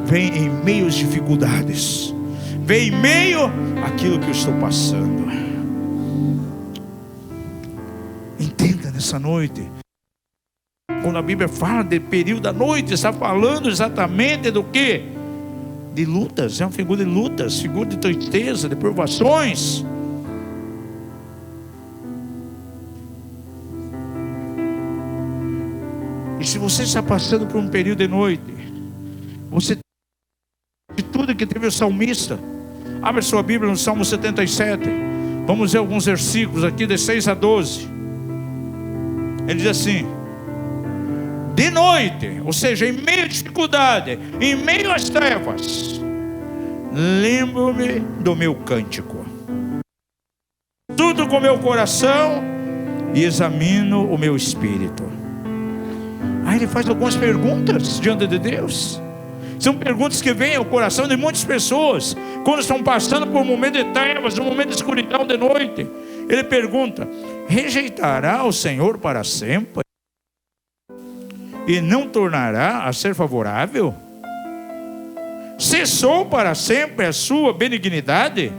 vem em meio às dificuldades, vem em meio àquilo que eu estou passando. Entenda nessa noite, quando a Bíblia fala de período da noite, está falando exatamente do que? De lutas, é uma figura de lutas, figura de tristeza, de provações. E se você está passando por um período de noite, você de tudo que teve o salmista, abre sua Bíblia no Salmo 77, vamos ver alguns versículos aqui de 6 a 12. Ele diz assim: de noite, ou seja, em meio à dificuldade, em meio às trevas, lembro-me do meu cântico, tudo com meu coração e examino o meu espírito. Aí ele faz algumas perguntas diante de Deus. São perguntas que vêm ao coração de muitas pessoas quando estão passando por um momento de trevas, um momento de escuridão de noite. Ele pergunta: rejeitará o Senhor para sempre e não tornará a ser favorável? Cessou para sempre a sua benignidade?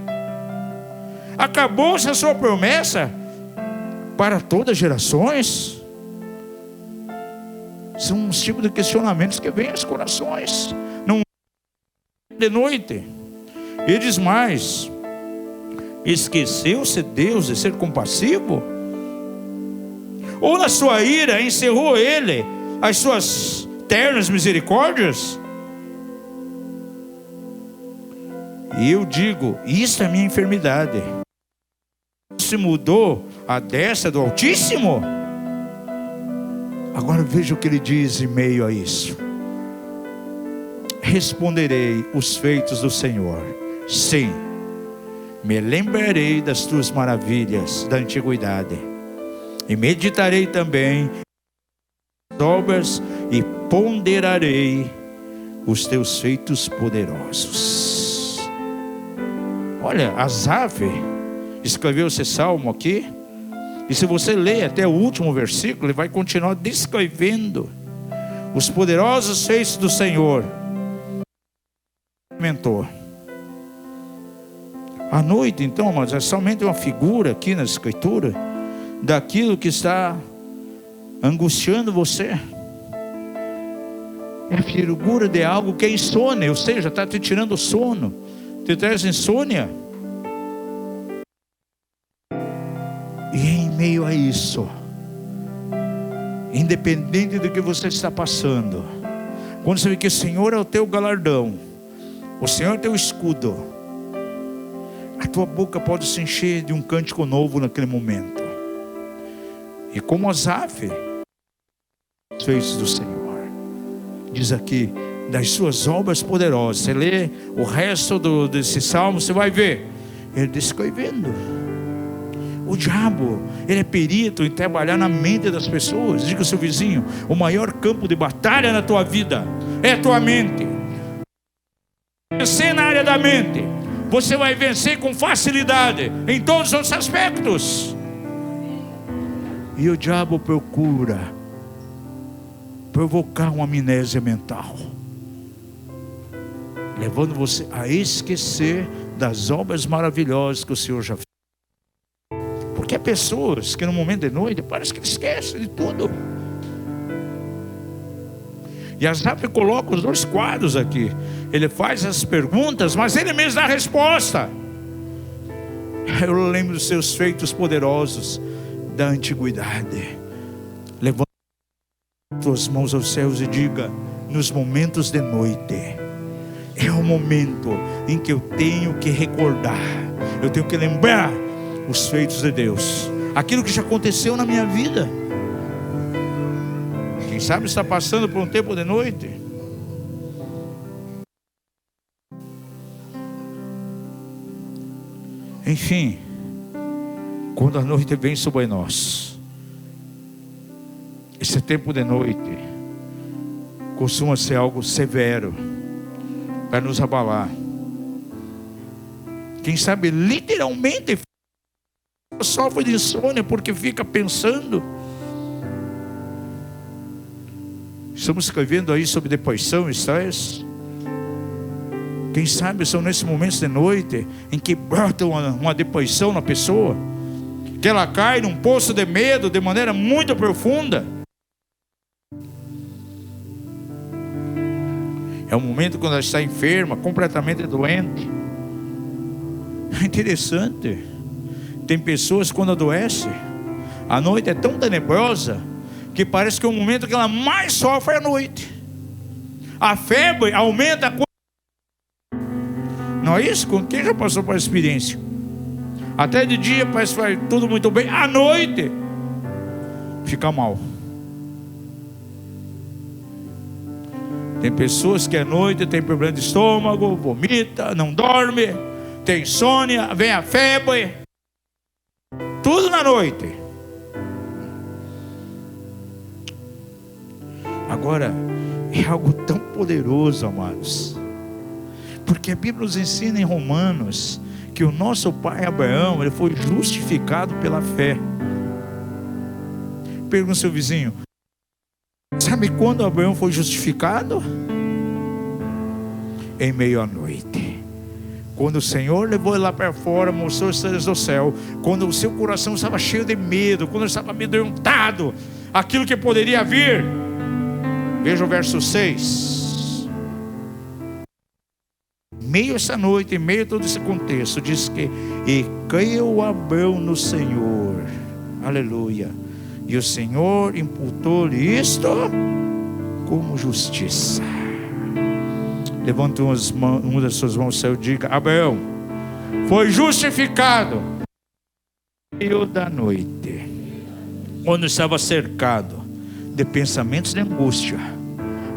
Acabou-se a sua promessa para todas as gerações? São uns tipos de questionamentos que vêm aos corações não de noite. Ele diz mais: esqueceu-se Deus de ser compassivo? Ou na sua ira encerrou ele as suas ternas misericórdias? E eu digo: isto é minha enfermidade. Se mudou a destra do Altíssimo? Agora veja o que ele diz em meio a isso: responderei os feitos do Senhor, sim, me lembrarei das tuas maravilhas da antiguidade, e meditarei também as obras e ponderarei os teus feitos poderosos. Olha, Asaf escreveu esse salmo aqui, e se você ler até o último versículo, ele vai continuar descrevendo os poderosos feitos do Senhor. Mentor. A noite, então, mas é somente uma figura aqui na Escritura daquilo que está angustiando você. É a figura de algo que é insônia, ou seja, está te tirando o sono, te traz insônia. meio a isso, independente do que você está passando, quando você vê que o Senhor é o teu galardão, o Senhor é o teu escudo, a tua boca pode se encher de um cântico novo naquele momento. E como Asaf, os feitos do Senhor, diz aqui, das suas obras poderosas. Você lê o resto desse salmo, você vai ver, ele descrevendo. O diabo, ele é perito em trabalhar na mente das pessoas. Diga ao seu vizinho, o maior campo de batalha na tua vida é a tua mente. Vencer na área da mente, você vai vencer com facilidade em todos os aspectos. E o diabo procura provocar uma amnésia mental, levando você a esquecer das obras maravilhosas que o Senhor já fez. Porque há pessoas que no momento de noite parece que esquecem de tudo. E Asaf coloca os dois quadros aqui. Ele faz as perguntas, mas ele mesmo dá a resposta. Eu lembro dos seus feitos poderosos da antiguidade. Levanta tuas mãos aos céus e diga: nos momentos de noite é o momento em que eu tenho que recordar, eu tenho que lembrar os feitos de Deus, aquilo que já aconteceu na minha vida. Quem sabe está passando por um tempo de noite. Enfim, quando a noite vem sobre nós, esse tempo de noite costuma ser algo severo para nos abalar. Quem sabe literalmente sofre de insônia porque fica pensando. Estamos escrevendo aí sobre depressão, estresse. Quem sabe são nesses momentos de noite em que brota uma depressão na pessoa, que ela cai num poço de medo de maneira muito profunda. É um momento quando ela está enferma, completamente doente. É interessante. Tem pessoas quando adoecem, a noite é tão tenebrosa que parece que é o momento que ela mais sofre à noite. A febre aumenta. Não é isso? Quem já passou por essa experiência? Até de dia parece que vai tudo muito bem, à noite fica mal. Tem pessoas que à noite tem problema de estômago, vomita, não dorme, tem insônia, vem a febre, tudo na noite. Agora, é algo tão poderoso, amados, porque a Bíblia nos ensina em Romanos que o nosso pai Abraão, ele foi justificado pela fé. Pergunta ao seu vizinho: sabe quando Abraão foi justificado? Em meio à noite, quando o Senhor levou ele lá para fora, mostrou as estrelas do céu, quando o seu coração estava cheio de medo, quando ele estava amedrontado, aquilo que poderia vir. Veja o verso 6. Meio essa noite, em meio a todo esse contexto, diz que e creu Abraão no Senhor, aleluia, e o Senhor imputou-lhe isto como justiça. Levante uma das suas mãos ao céu e diga: Abraão foi justificado no meio da noite, quando estava cercado de pensamentos de angústia,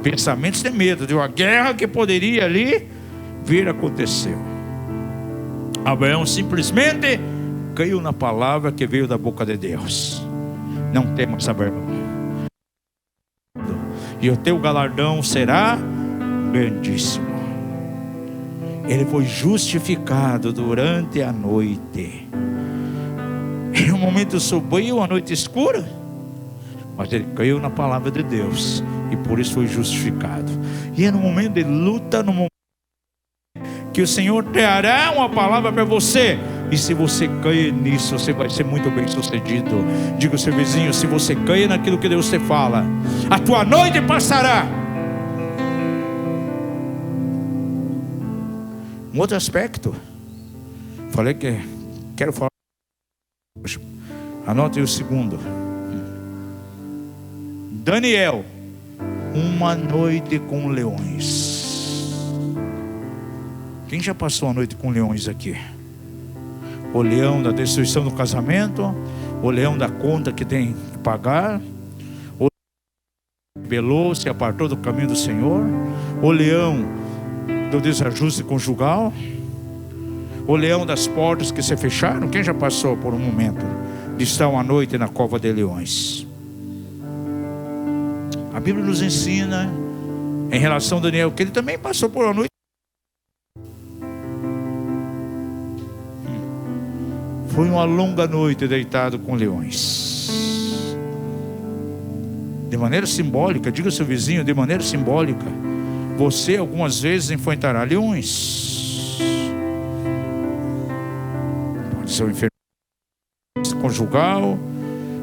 pensamentos de medo, de uma guerra que poderia ali vir aconteceu. Abraão simplesmente caiu na palavra que veio da boca de Deus: não temas, Abraão, e o teu galardão será grandíssimo. Ele foi justificado durante a noite. Em um momento sombrio, a noite escura, mas ele caiu na palavra de Deus e por isso foi justificado. E é no momento de luta, no momento que o Senhor trará uma palavra para você, e se você cair nisso, você vai ser muito bem sucedido. Diga ao seu vizinho: se você cair naquilo que Deus te fala, a tua noite passará. Um outro aspecto, falei que quero falar Anote o segundo. Daniel, uma noite com leões. Quem já passou a noite com leões aqui? O leão da destruição do casamento, o leão da conta que tem que pagar, o leão que rebelou, se apartou do caminho do Senhor, o leão do desajuste conjugal, o leão das portas que se fecharam. Quem já passou por um momento de estar uma noite na cova de leões? A Bíblia nos ensina em relação a Daniel que ele também passou por uma noite. Foi uma longa noite deitado com leões. De maneira simbólica, diga ao seu vizinho, de maneira simbólica, você algumas vezes enfrentará leões. Pode ser uma enfermidade conjugal,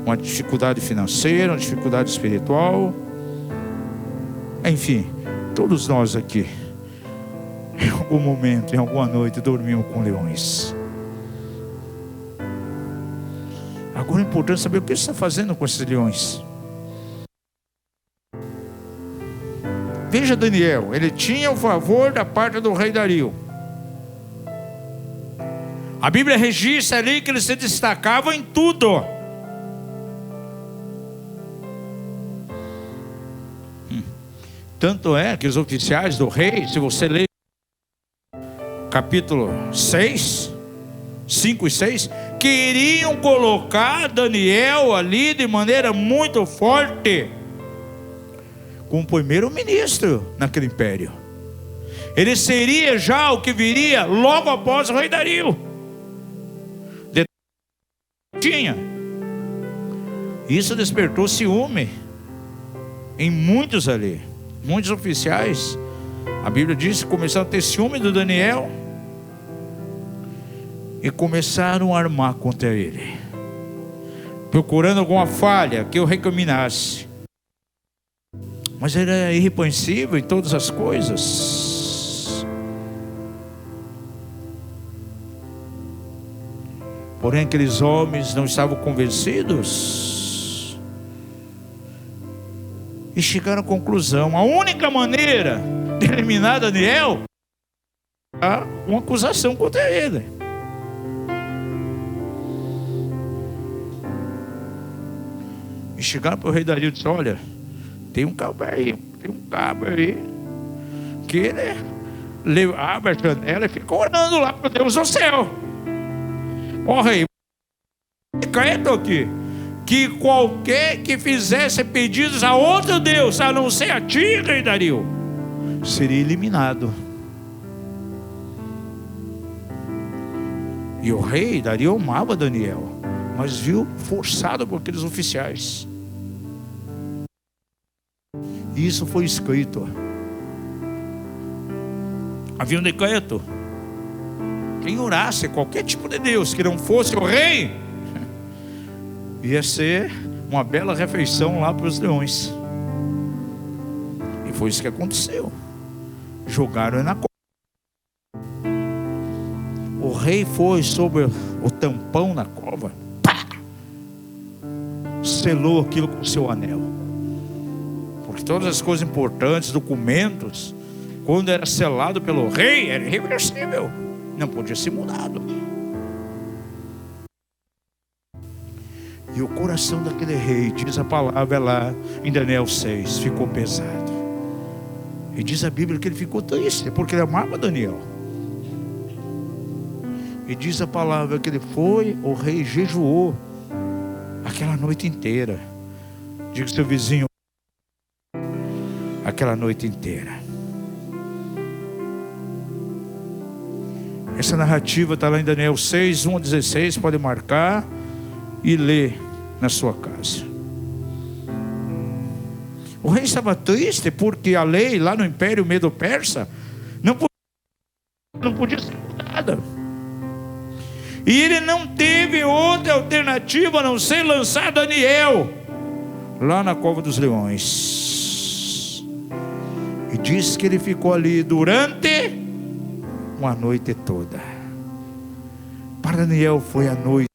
uma dificuldade financeira, uma dificuldade espiritual. Enfim, todos nós aqui, em algum momento, em alguma noite, dormimos com leões. Agora é importante saber o que você está fazendo com esses leões. Veja Daniel, ele tinha o favor da parte do rei Dario. A Bíblia registra ali que ele se destacava em tudo. Tanto é que os oficiais do rei, se você ler capítulo 6, 5 e 6, queriam colocar Daniel ali de maneira muito forte como primeiro-ministro naquele império. Ele seria já o que viria logo após o rei Dario. Tinha. Isso despertou ciúme em muitos ali. Muitos oficiais, a Bíblia diz que começaram a ter ciúme do Daniel e começaram a armar contra ele, procurando alguma falha que o recriminasse. Mas ele era irrepreensível em todas as coisas. Porém, aqueles homens não estavam convencidos e chegaram à conclusão: a única maneira de eliminar Daniel é uma acusação contra ele. E chegaram para o rei Dario e disseram: olha, tem um cabo aí que ele abre a janela e fica orando lá para Deus do céu. Ó rei, quieto aqui, que qualquer que fizesse pedidos a outro Deus, a não ser a ti, rei Dario, seria eliminado. E o rei Dario amava Daniel, mas viu forçado por aqueles oficiais. E isso foi escrito. Havia um decreto: quem orasse qualquer tipo de Deus que não fosse o rei, ia ser uma bela refeição lá para os leões. E foi isso que aconteceu. Jogaram na cova. O rei foi sobre o tampão na cova, pá! Selou aquilo com o seu anel. Porque todas as coisas importantes, documentos, quando era selado pelo rei, era irreversível, não podia ser mudado. E o coração daquele rei, diz a palavra lá em Daniel 6, ficou pesado. E diz a Bíblia que ele ficou triste, porque ele amava Daniel. E diz a palavra que ele foi, o rei jejuou aquela noite inteira. Diga ao seu vizinho: aquela noite inteira. Essa narrativa está lá em Daniel 6, 1 a 16, pode marcar e ler na sua casa. O rei estava triste porque a lei lá no Império Medo-Persa não podia ser mudada. E ele não teve outra alternativa a não ser lançar Daniel lá na cova dos leões. E diz que ele ficou ali durante uma noite toda. Para Daniel foi a noite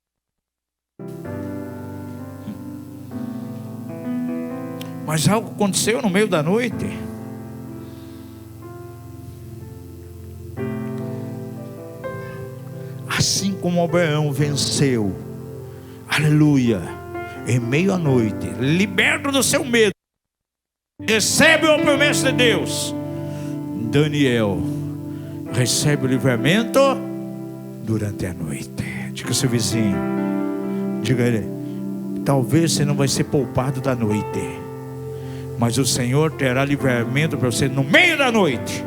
Mas algo aconteceu no meio da noite. Assim como Abraão venceu, aleluia, em meio à noite, liberto do seu medo, recebe a promessa de Deus. Daniel recebe o livramento durante a noite. Diga ao seu vizinho, diga a ele: talvez você não vai ser poupado da noite, mas o Senhor terá livramento para você no meio da noite.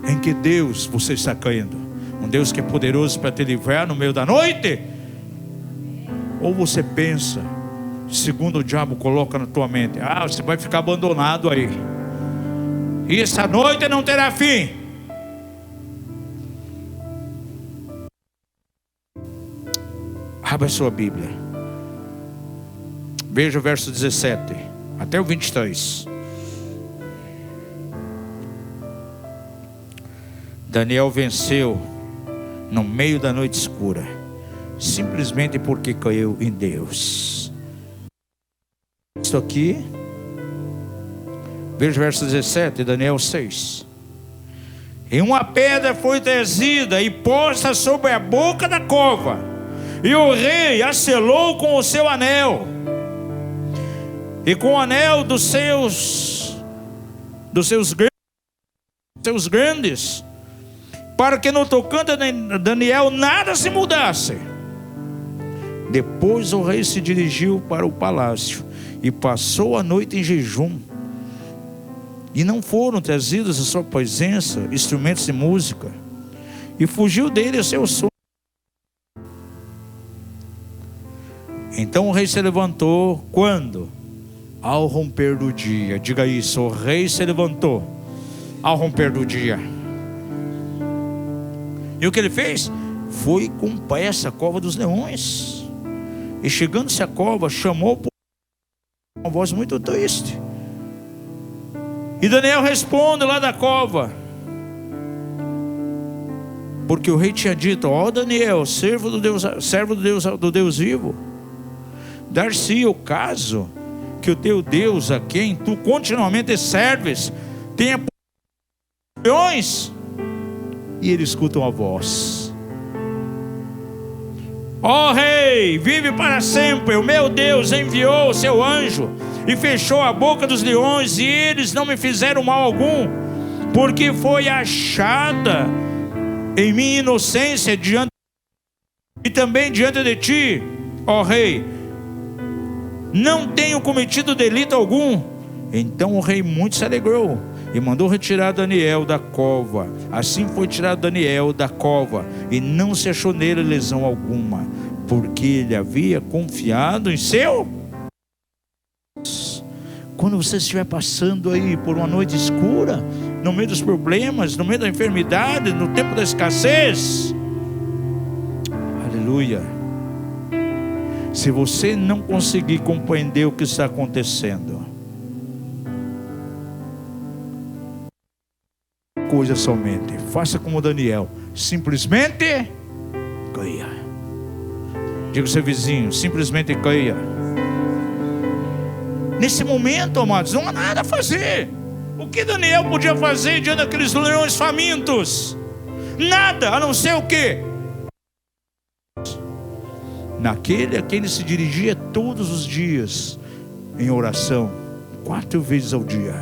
Em que Deus você está caindo? Um Deus que é poderoso para te livrar no meio da noite? Ou você pensa, segundo o diabo coloca na tua mente, você vai ficar abandonado aí, e essa noite não terá fim. Abra a sua Bíblia, veja o verso 17 até o 23. Daniel venceu no meio da noite escura, simplesmente porque caiu em Deus. Isso aqui, veja o verso 17, Daniel 6. E uma pedra foi trazida e posta sobre a boca da cova, e o rei a selou com o seu anel, e com o anel dos seus grandes, para que no tocante a Daniel nada se mudasse. Depois o rei se dirigiu para o palácio e passou a noite em jejum, e não foram trazidos à sua presença instrumentos de música, e fugiu dele o seu sono. Então o rei se levantou, quando? Ao romper do dia. Diga isso: o rei se levantou ao romper do dia. E o que ele fez? Foi com pressa à cova dos leões, e chegando-se à cova, chamou por uma voz muito triste. E Daniel responde lá da cova, porque o rei tinha dito: ó Daniel, servo do Deus vivo, dar-se o caso que o teu Deus, a quem tu continuamente serves, tenha leões. E ele escuta uma voz: ó rei, vive para sempre. O meu Deus enviou o seu anjo e fechou a boca dos leões, e eles não me fizeram mal algum, porque foi achada em minha inocência diante e também diante de ti, ó rei. Não tenho cometido delito algum. Então o rei muito se alegrou e mandou retirar Daniel da cova. Assim foi tirado Daniel da cova, e não se achou nele lesão alguma, porque ele havia confiado em seu. Quando você estiver passando aí por uma noite escura, no meio dos problemas, no meio da enfermidade, no tempo da escassez, aleluia, se você não conseguir compreender o que está acontecendo, coisa somente, faça como Daniel, simplesmente caia. Diga ao seu vizinho: simplesmente caia. Nesse momento, amados, não há nada a fazer. O que Daniel podia fazer diante daqueles leões famintos? Nada, a não ser o quê? Naquele a quem ele se dirigia todos os dias em oração, 4 vezes ao dia.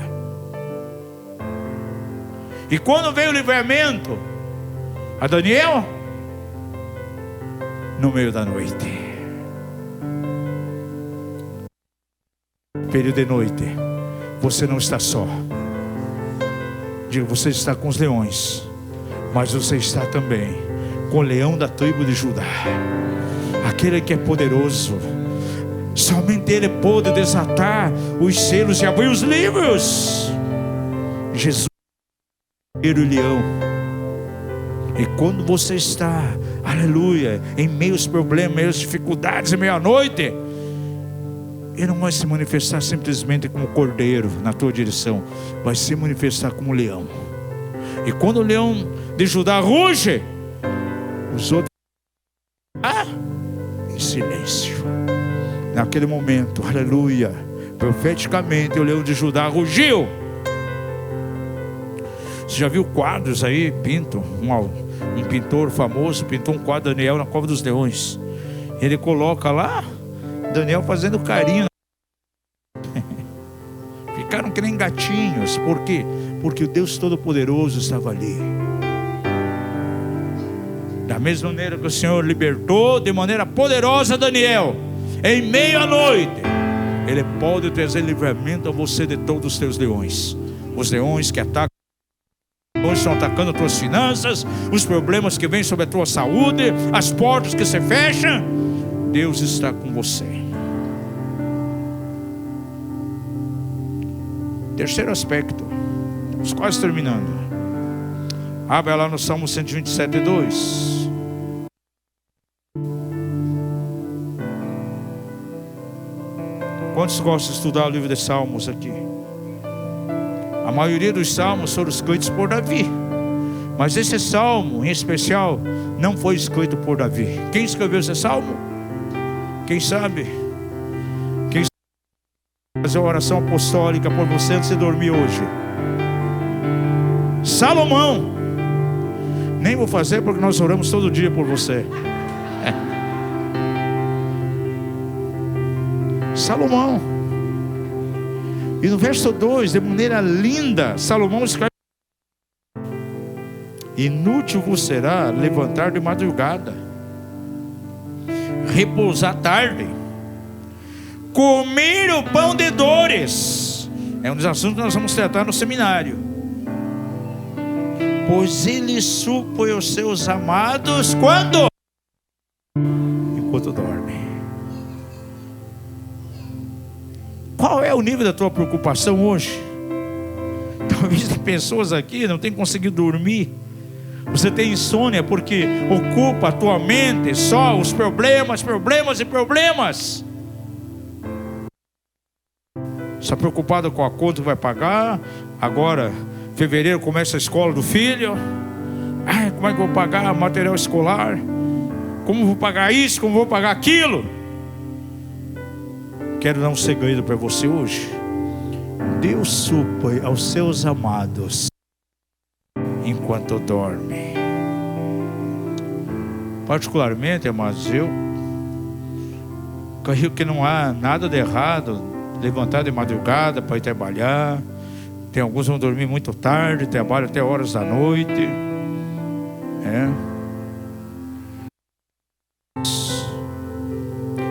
E quando veio o livramento a Daniel? No meio da noite. Período de noite, você não está só. Diga: você está com os leões, mas você está também com o leão da tribo de Judá, aquele que é poderoso. Somente ele pôde desatar os selos e abrir os livros. Jesus é o leão. E quando você está, aleluia, em meio aos problemas, meio às dificuldades, em meio à noite, ele não vai se manifestar simplesmente como cordeiro na tua direção, vai se manifestar como leão. E quando o leão de Judá ruge, os outros em silêncio. Naquele momento, aleluia, profeticamente o leão de Judá rugiu. Você já viu quadros aí? Pintam. Um pintor famoso pintou um quadro de Daniel na cova dos leões. Ele coloca lá Daniel fazendo carinho. Ficaram que nem gatinhos. Por quê? Porque o Deus Todo-Poderoso estava ali. Da mesma maneira que o Senhor libertou de maneira poderosa Daniel, em meio à noite, Ele pode trazer livramento a você de todos os teus leões. Os leões que atacam, estão atacando as tuas finanças, os problemas que vêm sobre a tua saúde, as portas que se fecham. Deus está com você. Terceiro aspecto, estamos quase terminando. Abra lá no Salmo 127:2. Quantos gostam de estudar o livro de Salmos aqui? A maioria dos salmos foram escritos por Davi, mas esse salmo em especial não foi escrito por Davi. Quem escreveu esse salmo? Quem sabe? Quem sabe fazer uma oração apostólica por você antes de dormir hoje? Salomão. Nem vou fazer porque nós oramos todo dia por você. Salomão. E no verso 2, de maneira linda, Salomão escreve: inútil vos será levantar de madrugada, repousar tarde, comer o pão de dores. É um dos assuntos que nós vamos tratar no seminário. Pois ele supre os seus amados quando? Enquanto dorme. Qual é o nível da tua preocupação hoje? Talvez tem pessoas aqui não tenham conseguido dormir. Você tem insônia porque ocupa a tua mente só os problemas. Está preocupado com a conta que vai pagar. Agora, fevereiro começa a escola do filho. Como é que eu vou pagar material escolar? Como vou pagar isso? Como vou pagar aquilo? Quero dar um segredo para você hoje. Deus supre aos seus amados enquanto dorme. Particularmente, amados, eu creio que não há nada de errado levantar de madrugada para ir trabalhar. Tem alguns que vão dormir muito tarde, trabalham até horas da noite.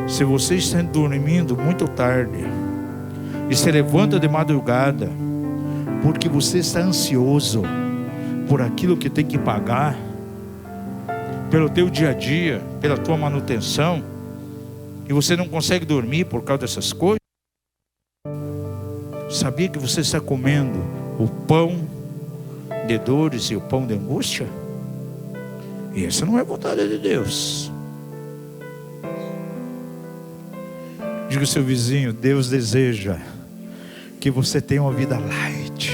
Se você está dormindo muito tarde e se levanta de madrugada porque você está ansioso por aquilo que tem que pagar, pelo teu dia a dia, pela tua manutenção, e você não consegue dormir por causa dessas coisas, sabia que você está comendo o pão de dores e o pão de angústia? E essa não é vontade de Deus. Diga ao seu vizinho: Deus deseja que você tenha uma vida light.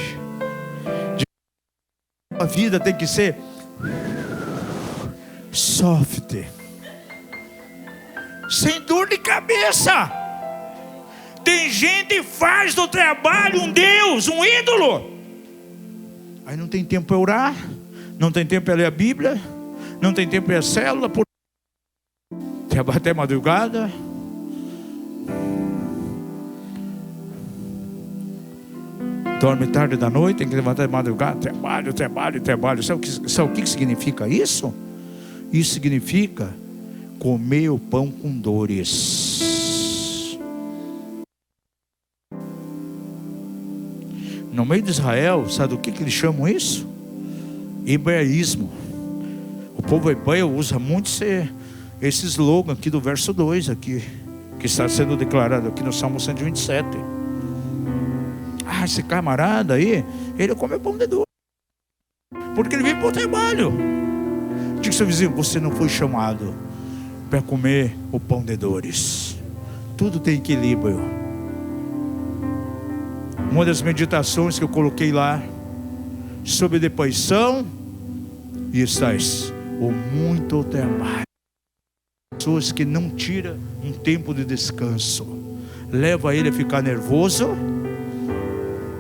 A vida tem que ser soft, sem dor de cabeça. Tem gente que faz do trabalho um Deus, um ídolo. Aí não tem tempo para orar, não tem tempo para ler a Bíblia, não tem tempo para ir à célula, trabalha até madrugada. Dorme tarde da noite, tem que levantar de madrugada, trabalho. Sabe o que significa isso? Isso significa comer o pão com dores. No meio de Israel, sabe do que eles chamam isso? Hebraísmo. O povo hebreu usa muito esse slogan aqui do verso 2 aqui, que está sendo declarado aqui no Salmo 127. Esse camarada aí, ele come pão de dor, porque ele veio para o trabalho. Diga ao seu vizinho: você não foi chamado para comer o pão de dores. Tudo tem equilíbrio. Uma das meditações que eu coloquei lá, sobre depressão, e estáis o muito trabalho. pessoas que não tiram um tempo de descanso, leva ele a ficar nervoso,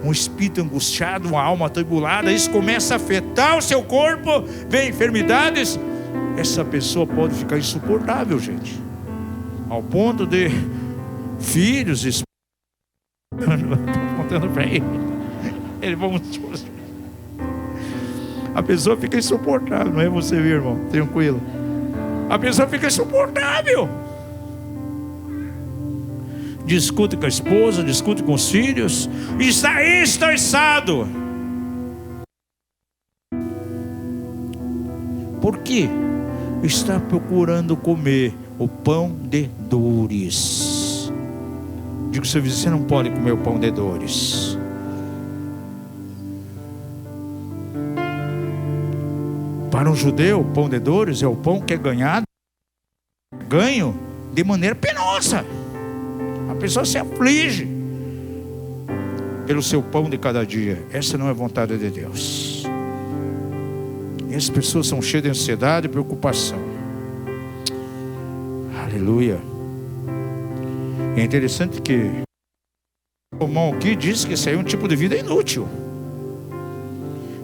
um espírito angustiado, uma alma atribulada. Isso começa a afetar o seu corpo, vem enfermidades. Essa pessoa pode ficar insuportável, gente, ao ponto de filhos, estou contando para ele vamos, a pessoa fica insuportável, não é você, meu irmão, tranquilo, a pessoa fica insuportável, discute com a esposa, discute com os filhos, está estressado. Por quê? Está procurando comer o pão de dores. Digo ao seu vizinho: você não pode comer o pão de dores. Para um judeu, o pão de dores é o pão que é ganho de maneira penosa. A pessoa se aflige pelo seu pão de cada dia. Essa não é a vontade de Deus. E as pessoas são cheias de ansiedade e preocupação. Aleluia. É interessante que o irmão aqui diz que isso aí é um tipo de vida inútil.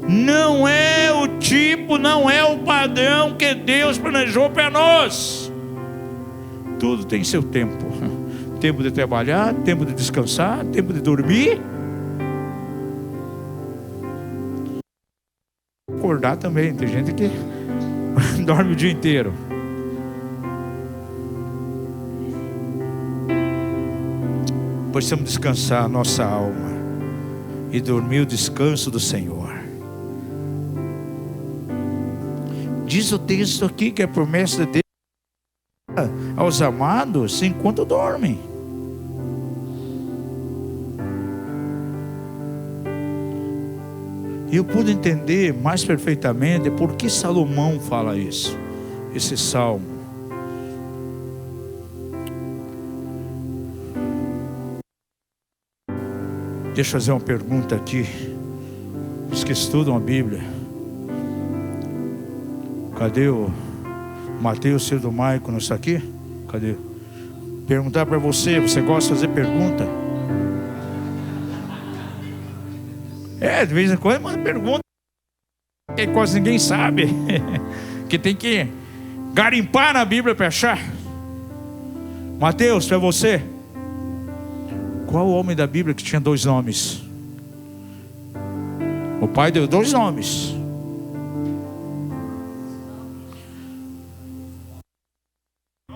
Não é o tipo, não é o padrão que Deus planejou para nós. Tudo tem seu tempo. Tempo de trabalhar, tempo de descansar, tempo de dormir. Acordar também, tem gente que dorme o dia inteiro. Precisamos descansar a nossa alma e dormir o descanso do Senhor. Diz o texto aqui que a promessa de Deus aos amados enquanto dormem. E eu pude entender mais perfeitamente por que Salomão fala isso, esse salmo. Deixa eu fazer uma pergunta aqui. Os que estudam a Bíblia. Cadê o Mateus, filho do Maico, não está aqui? Cadê? Perguntar para você, você gosta de fazer pergunta? De vez em quando manda pergunta que quase ninguém sabe. Que tem que garimpar na Bíblia para achar. Mateus, para você, qual o homem da Bíblia que tinha 2 nomes? O pai deu 2 nomes.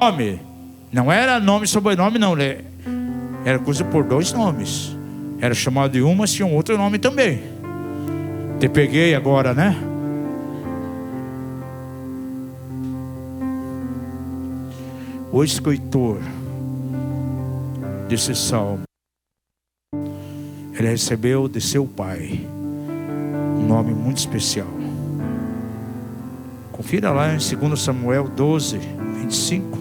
Nome não era nome e sobrenome, não. Era coisa por 2 nomes. Era chamado de um, mas tinha um outro nome também. Te peguei agora, né? O escritor desse salmo, ele recebeu de seu pai um nome muito especial. Confira lá em 2 Samuel 12, 25.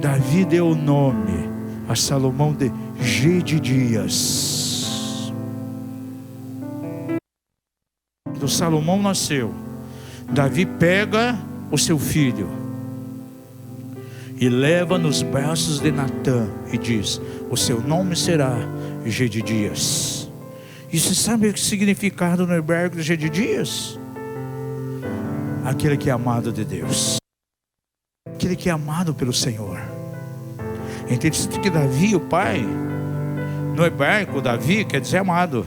Davi deu o nome a Salomão de Gedidias. Quando Salomão nasceu, Davi pega o seu filho e leva nos braços de Natã e diz: o seu nome será Gedidias. E você sabe o significado no hebraico de Gedidias? Aquele que é amado de Deus, aquele que é amado pelo Senhor. É interessante que Davi, o pai, no hebraico, Davi quer dizer amado.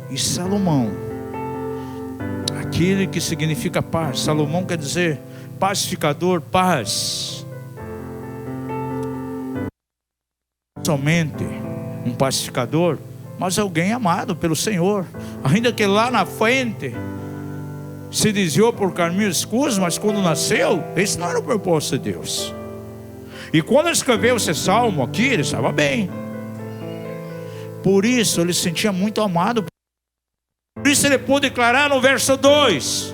E Salomão, aquele que significa paz. Salomão quer dizer pacificador, paz. Somente um pacificador, mas alguém amado pelo Senhor. Ainda que lá na frente se desviou por caminhos escuros, mas quando nasceu, esse não era o propósito de Deus. E quando ele escreveu esse salmo aqui, ele estava bem. Por isso ele se sentia muito amado. Por isso ele pôde declarar no verso 2: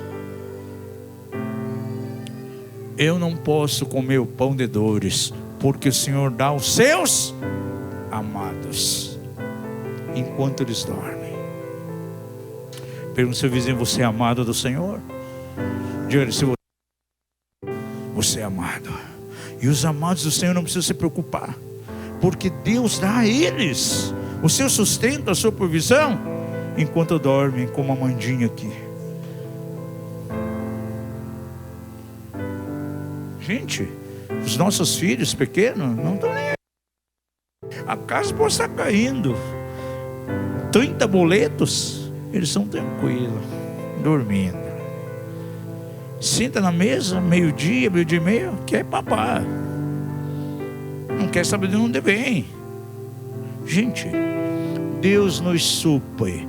eu não posso comer o pão de dores, porque o Senhor dá aos seus amados enquanto eles dormem. Pergunta ao seu vizinho: você é amado do Senhor? Diga-lhe: se você você é amado. E os amados do Senhor não precisam se preocupar, porque Deus dá a eles o seu sustento, a sua provisão, enquanto dormem, como a Mandinha aqui. Gente, os nossos filhos pequenos não estão nem aí. A casa pode estar caindo, 30 boletos, eles são tranquilos, dormindo. Senta na mesa, meio-dia e meio, quer papar. Não quer saber de onde vem. Gente, Deus nos supre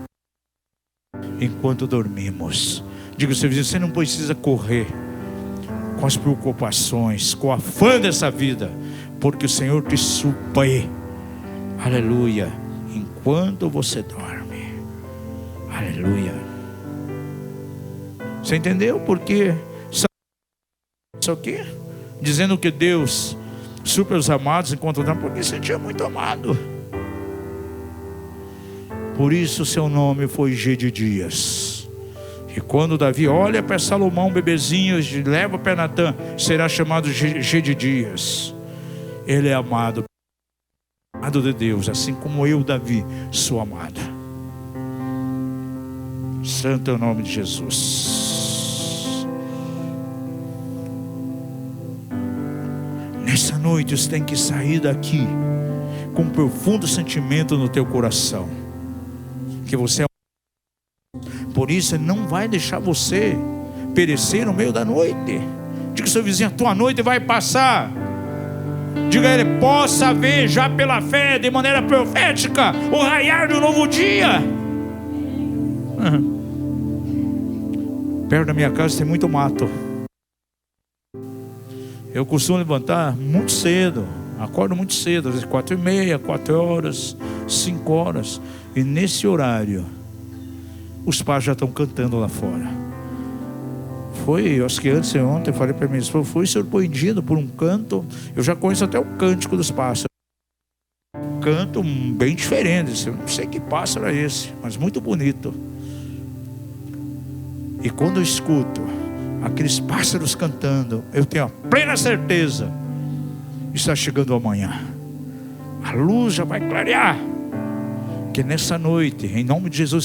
enquanto dormimos. Diga ao seu vizinho, você não precisa correr com as preocupações, com o afã dessa vida, porque o Senhor te supre. Aleluia. Enquanto você dorme. Aleluia. Você entendeu por quê? Isso aqui? Dizendo que Deus supre os amados enquanto dorme, porque se sentia muito amado. Por isso seu nome foi Gedidias. E quando Davi olha para Salomão, bebezinho, e leva para Natã, será chamado Gedidias. Ele é amado de Deus, assim como eu, Davi, sou amado. Santo é o nome de Jesus. Nessa noite você tem que sair daqui com um profundo sentimento no teu coração, que você é. Por isso Ele não vai deixar você perecer no meio da noite. Diga ao seu vizinho, a tua noite vai passar. Diga a ele, possa ver já pela fé, de maneira profética, o raiar do novo dia. Perto da minha casa tem muito mato. Eu costumo levantar muito cedo, acordo muito cedo, às vezes 4h30, 4 horas, 5 horas. E nesse horário, os pais já estão cantando lá fora. Eu acho que ontem, falei para mim, fui surpreendido por um canto. Eu já conheço até o cântico dos pássaros. Um canto bem diferente. Eu não sei que pássaro é esse, mas muito bonito. E quando eu escuto aqueles pássaros cantando, eu tenho a plena certeza que está chegando amanhã. A luz já vai clarear. Que nessa noite, em nome de Jesus,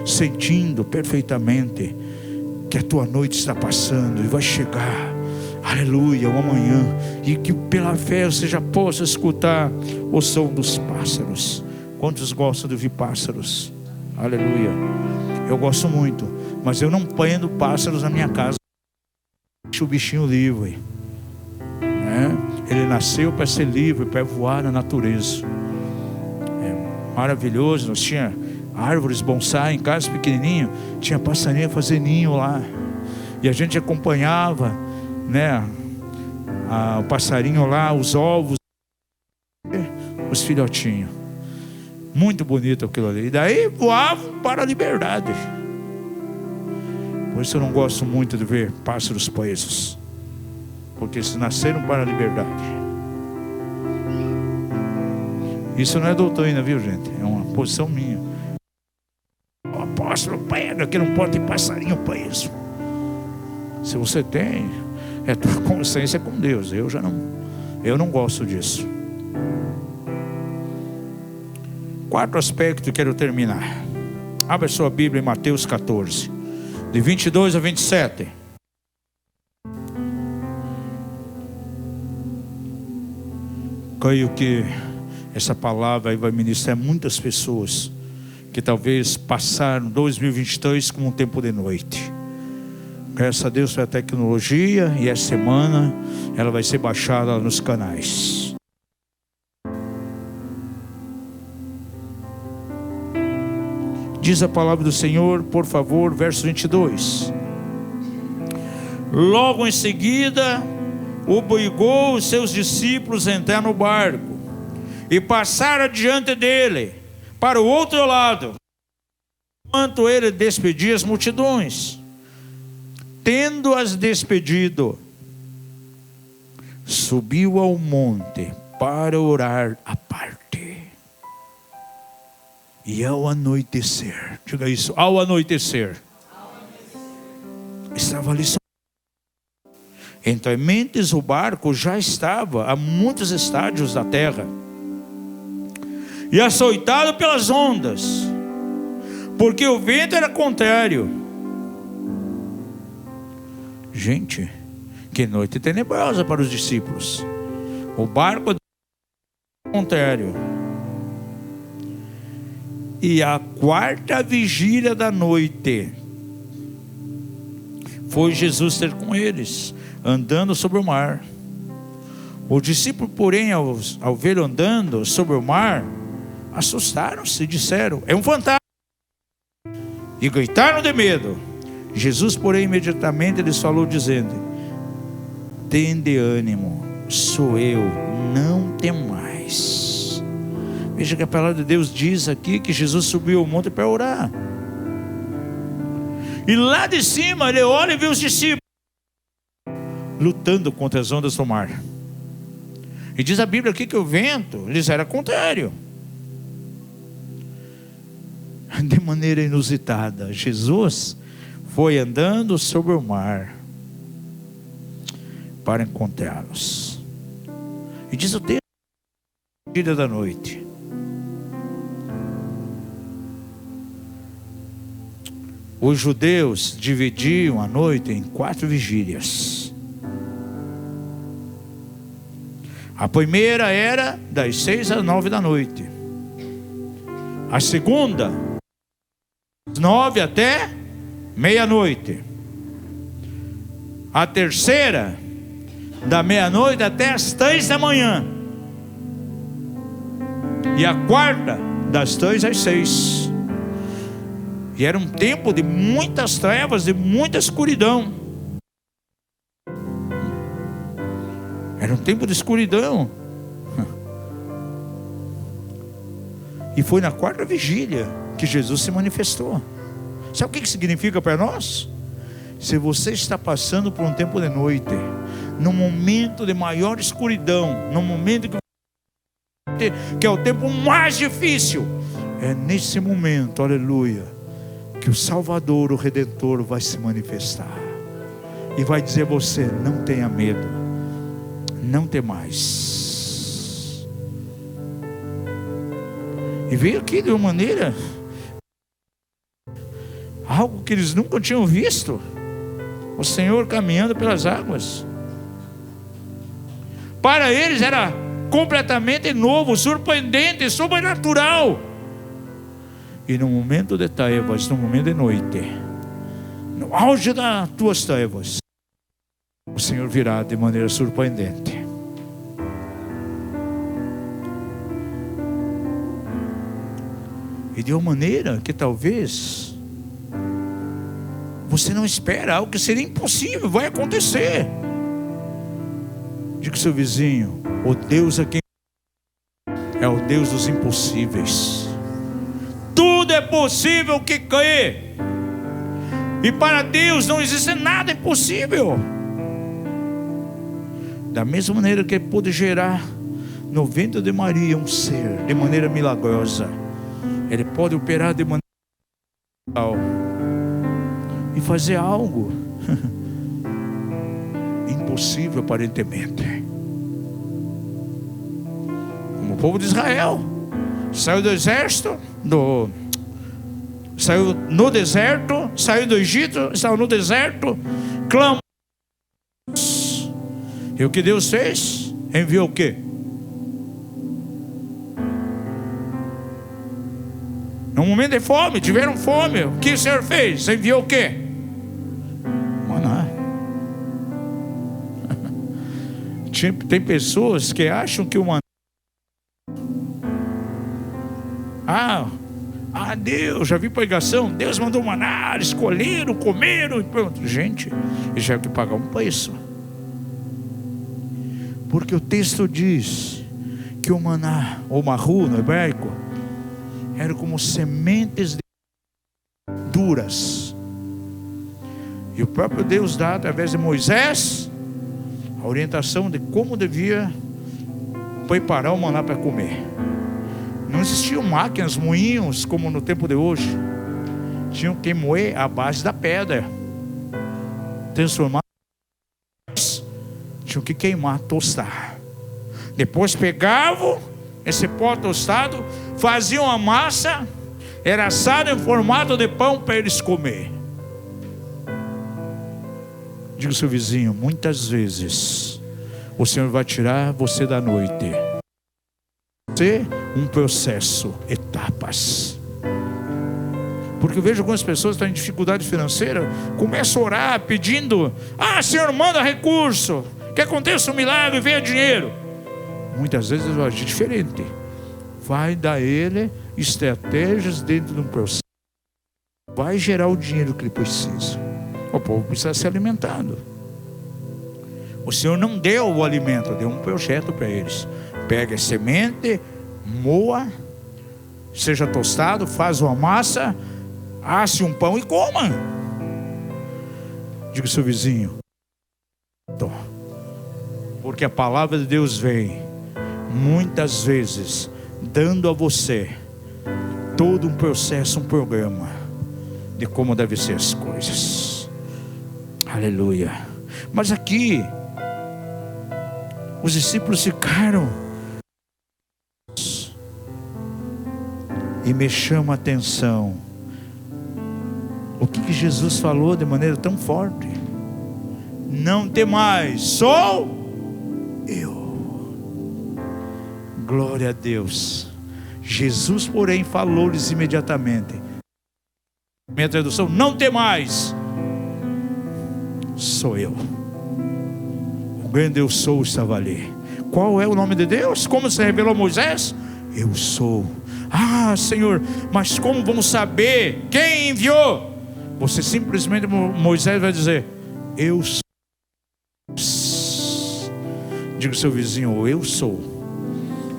sentindo perfeitamente que a tua noite está passando e vai chegar, aleluia, o amanhã, e que pela fé você já possa escutar o som dos pássaros. Quantos gostam de ouvir pássaros? Aleluia. Eu gosto muito, mas eu não prendo pássaros na minha casa. Deixa o bichinho livre, né? Ele nasceu para ser livre, para voar na natureza. É maravilhoso. Nós tinha árvores bonsai em casa pequenininho, tinha passarinho a fazer ninho lá, e a gente acompanhava, né, o passarinho lá, os ovos, os filhotinhos, muito bonito aquilo ali, e daí voavam para a liberdade. Por isso eu não gosto muito de ver pássaros presos, porque eles nasceram para a liberdade. Isso não é doutrina, viu, gente? É uma posição minha. O apóstolo prega que não pode ter passarinho preso. Se você tem, é tua consciência com Deus. Eu não gosto disso. Quarto aspecto, quero terminar. Abra sua Bíblia em Mateus 14, de 22 a 27. Creio que essa palavra aí vai ministrar muitas pessoas que talvez passaram 2023 como um tempo de noite. Graças a Deus pela tecnologia, e essa semana ela vai ser baixada nos canais. Diz a palavra do Senhor, por favor, verso 22. Logo em seguida, obrigou os seus discípulos a entrar no barco e passar adiante dele para o outro lado, enquanto ele despedia as multidões. Tendo-as despedido, subiu ao monte para orar à parte. E ao anoitecer, diga isso, ao anoitecer, estava ali só. Entre mentes o barco já estava a muitos estádios da terra, e açoitado pelas ondas, porque o vento era contrário. Gente, que noite tenebrosa para os discípulos. O barco era contrário. E a quarta vigília da noite, foi Jesus ter com eles, andando sobre o mar. Os discípulos, porém, ao vê-lo andando sobre o mar, assustaram-se e disseram: é um fantasma, e gritaram de medo. Jesus, porém, imediatamente lhes falou, dizendo: tende ânimo, sou eu, não temais. Veja que a palavra de Deus diz aqui que Jesus subiu ao monte para orar. E lá de cima ele olha e vê os discípulos lutando contra as ondas do mar. E diz a Bíblia aqui que o vento lhes era contrário. De maneira inusitada, Jesus foi andando sobre o mar para encontrá-los. E diz o texto, vigília da noite. Os judeus dividiam a noite em 4 vigílias. A primeira era das 6 às 9 da noite. A segunda, das 9 até meia-noite. A terceira, da meia-noite até as 3 da manhã. E a quarta, das 3 às 6. E era um tempo de muitas trevas, de muita escuridão. Era um tempo de escuridão. E foi na quarta vigília que Jesus se manifestou. Sabe o que significa para nós? Se você está passando por um tempo de noite, num momento de maior escuridão, num momento que é o tempo mais difícil, é nesse momento, aleluia, que o Salvador, o Redentor, vai se manifestar e vai dizer a você: não tenha medo, não tem mais. E veio aqui de uma maneira, algo que eles nunca tinham visto, o Senhor caminhando pelas águas. Para eles era completamente novo, surpreendente, sobrenatural. E no momento de trevas, no momento de noite, no auge das tuas trevas, o Senhor virá de maneira surpreendente. E de uma maneira que talvez você não espera, algo que seria impossível, vai acontecer. Diga ao seu vizinho: o Deus aqui é o Deus dos impossíveis. Tudo é possível que crê. E para Deus não existe nada impossível. Da mesma maneira que Ele pôde gerar no ventre de Maria um ser de maneira milagrosa, Ele pode operar de maneira e fazer algo impossível aparentemente. Como o povo de Israel saiu do exército, saiu no deserto, saiu do Egito, estava no deserto, clamou. E o que Deus fez? Enviou o quê? No momento de fome, tiveram fome. O que o Senhor fez? Enviou o quê? Maná. Tem pessoas que acham que o maná, Deus, já vi pregação, Deus mandou maná, escolheram, comeram e pronto. Gente, eles já que pagar um preço. Porque o texto diz que o maná, ou marru no hebraico, era como sementes duras. E o próprio Deus dá, através de Moisés, a orientação de como devia preparar o maná para comer. Não existiam máquinas, moinhos, como no tempo de hoje. Tinham que moer a base da pedra, transformar Tinham que queimar, tostar. Depois pegavam esse pó tostado, faziam a massa, era assado em formato de pão para eles comer. Diga ao seu vizinho: muitas vezes o Senhor vai tirar você da noite. Ser um processo, etapas. Porque eu vejo algumas pessoas que estão em dificuldade financeira, começam a orar pedindo: Senhor, manda recurso, que aconteça um milagre, venha dinheiro. Muitas vezes vai agir diferente. Vai dar ele estratégias dentro de um processo. Vai gerar o dinheiro que ele precisa. O povo precisa ser alimentado. O Senhor não deu o alimento, deu um projeto para eles. Pega a semente, moa, seja tostado, faz uma massa, asse um pão e coma. Diga ao seu vizinho: porque a palavra de Deus vem muitas vezes dando a você todo um processo, um programa de como devem ser as coisas. Aleluia. Mas aqui os discípulos ficaram, e me chama a atenção o que Jesus falou de maneira tão forte: não temais, sou eu. Glória a Deus. Jesus, porém, falou-lhes imediatamente. Minha tradução: não temais, sou eu. O grande eu sou estava ali. Qual é o nome de Deus? Como se revelou a Moisés? Eu sou. Senhor, mas como vamos saber quem enviou? Você simplesmente, Moisés vai dizer: eu sou. Diga ao seu vizinho: eu sou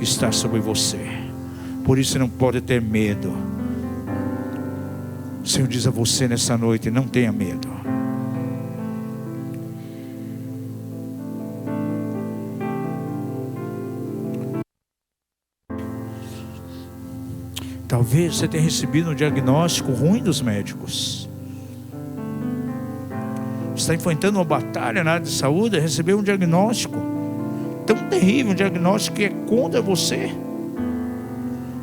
está sobre você. Por isso não pode ter medo. O Senhor diz a você nessa noite: não tenha medo. Talvez você tenha recebido um diagnóstico ruim dos médicos. Você está enfrentando uma batalha na área de saúde, recebeu um diagnóstico tão terrível, um diagnóstico que é contra você.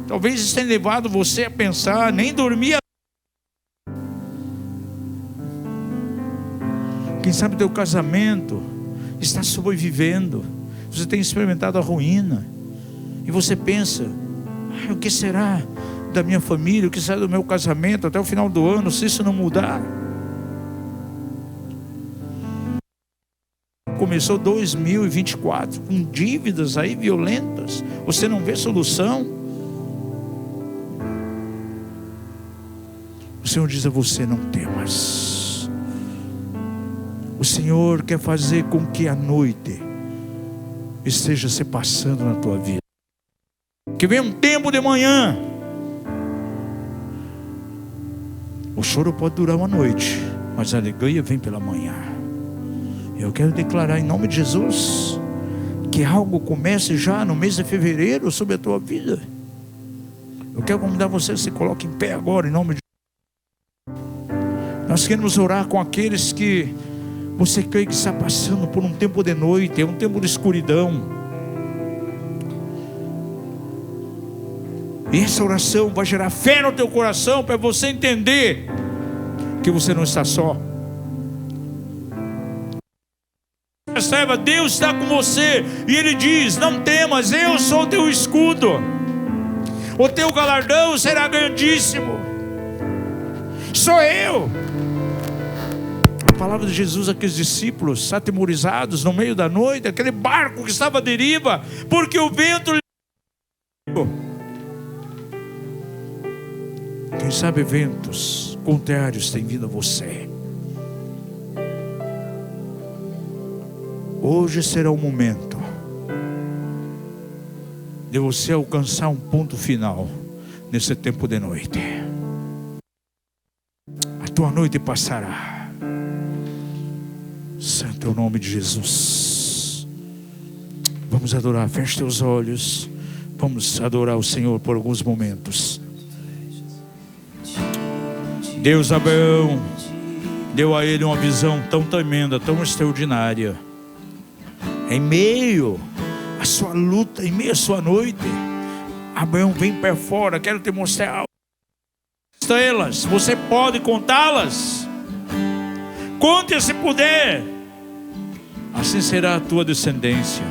Talvez isso tenha levado você a pensar, nem dormir. Quem sabe teu casamento está sobrevivendo. Você tem experimentado a ruína. E você pensa: o que será da minha família? O que será do meu casamento até o final do ano, se isso não mudar? Começou 2024 com dívidas aí violentas. Você não vê solução. O Senhor diz a você: não temas. O Senhor quer fazer com que a noite esteja se passando na tua vida. Que venha um tempo de manhã. O choro pode durar uma noite, mas a alegria vem pela manhã. Eu quero declarar em nome de Jesus que algo comece já no mês de fevereiro sobre a tua vida. Eu quero convidar você a se coloque em pé agora em nome de Jesus. Nós queremos orar com aqueles que você crê que está passando por um tempo de noite, é um tempo de escuridão. E essa oração vai gerar fé no teu coração para você entender que você não está só. Saiba, Deus está com você. E Ele diz: não temas, eu sou o teu escudo. O teu galardão será grandíssimo. Sou eu. A palavra de Jesus àqueles discípulos atemorizados no meio da noite, aquele barco que estava à deriva, porque o vento. Quem sabe ventos contrários têm vindo a você. Hoje será o momento de você alcançar um ponto final nesse tempo de noite. A tua noite passará. Santo é o nome de Jesus. Vamos adorar. Feche teus olhos. Vamos adorar o Senhor por alguns momentos. Deus Abraão deu a ele uma visão tão tremenda, tão extraordinária. Em meio à sua luta, em meio à sua noite, Abraão vem para fora. Quero te mostrar estrelas. Você pode contá-las? Conte se puder. Assim será a tua descendência.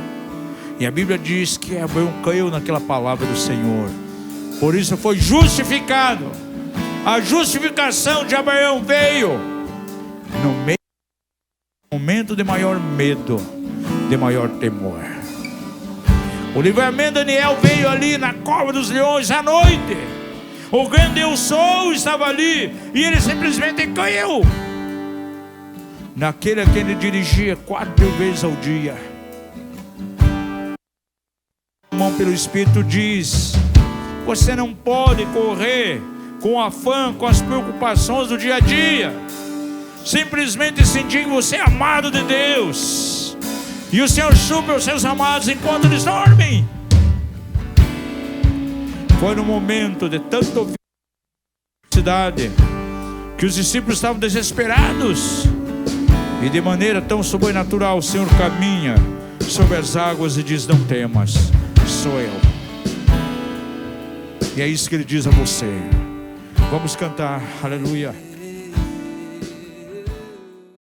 E a Bíblia diz que Abraão creu naquela palavra do Senhor. Por isso foi justificado. A justificação de Abraão veio no momento de maior medo, de maior temor. O livramento de Daniel veio ali na cova dos leões à noite. O grande eu sou estava ali, e ele simplesmente creu naquele a quem ele dirigia 4 vezes ao dia. O irmão pelo Espírito diz: você não pode correr com afã, com as preocupações do dia a dia. Simplesmente sentir que você é amado de Deus, e o Senhor supre os seus amados enquanto eles dormem. Foi no momento de tanta felicidade que os discípulos estavam desesperados, e de maneira tão sobrenatural o Senhor caminha sobre as águas e diz: não temas, sou eu. E é isso que Ele diz a você. Vamos cantar, aleluia.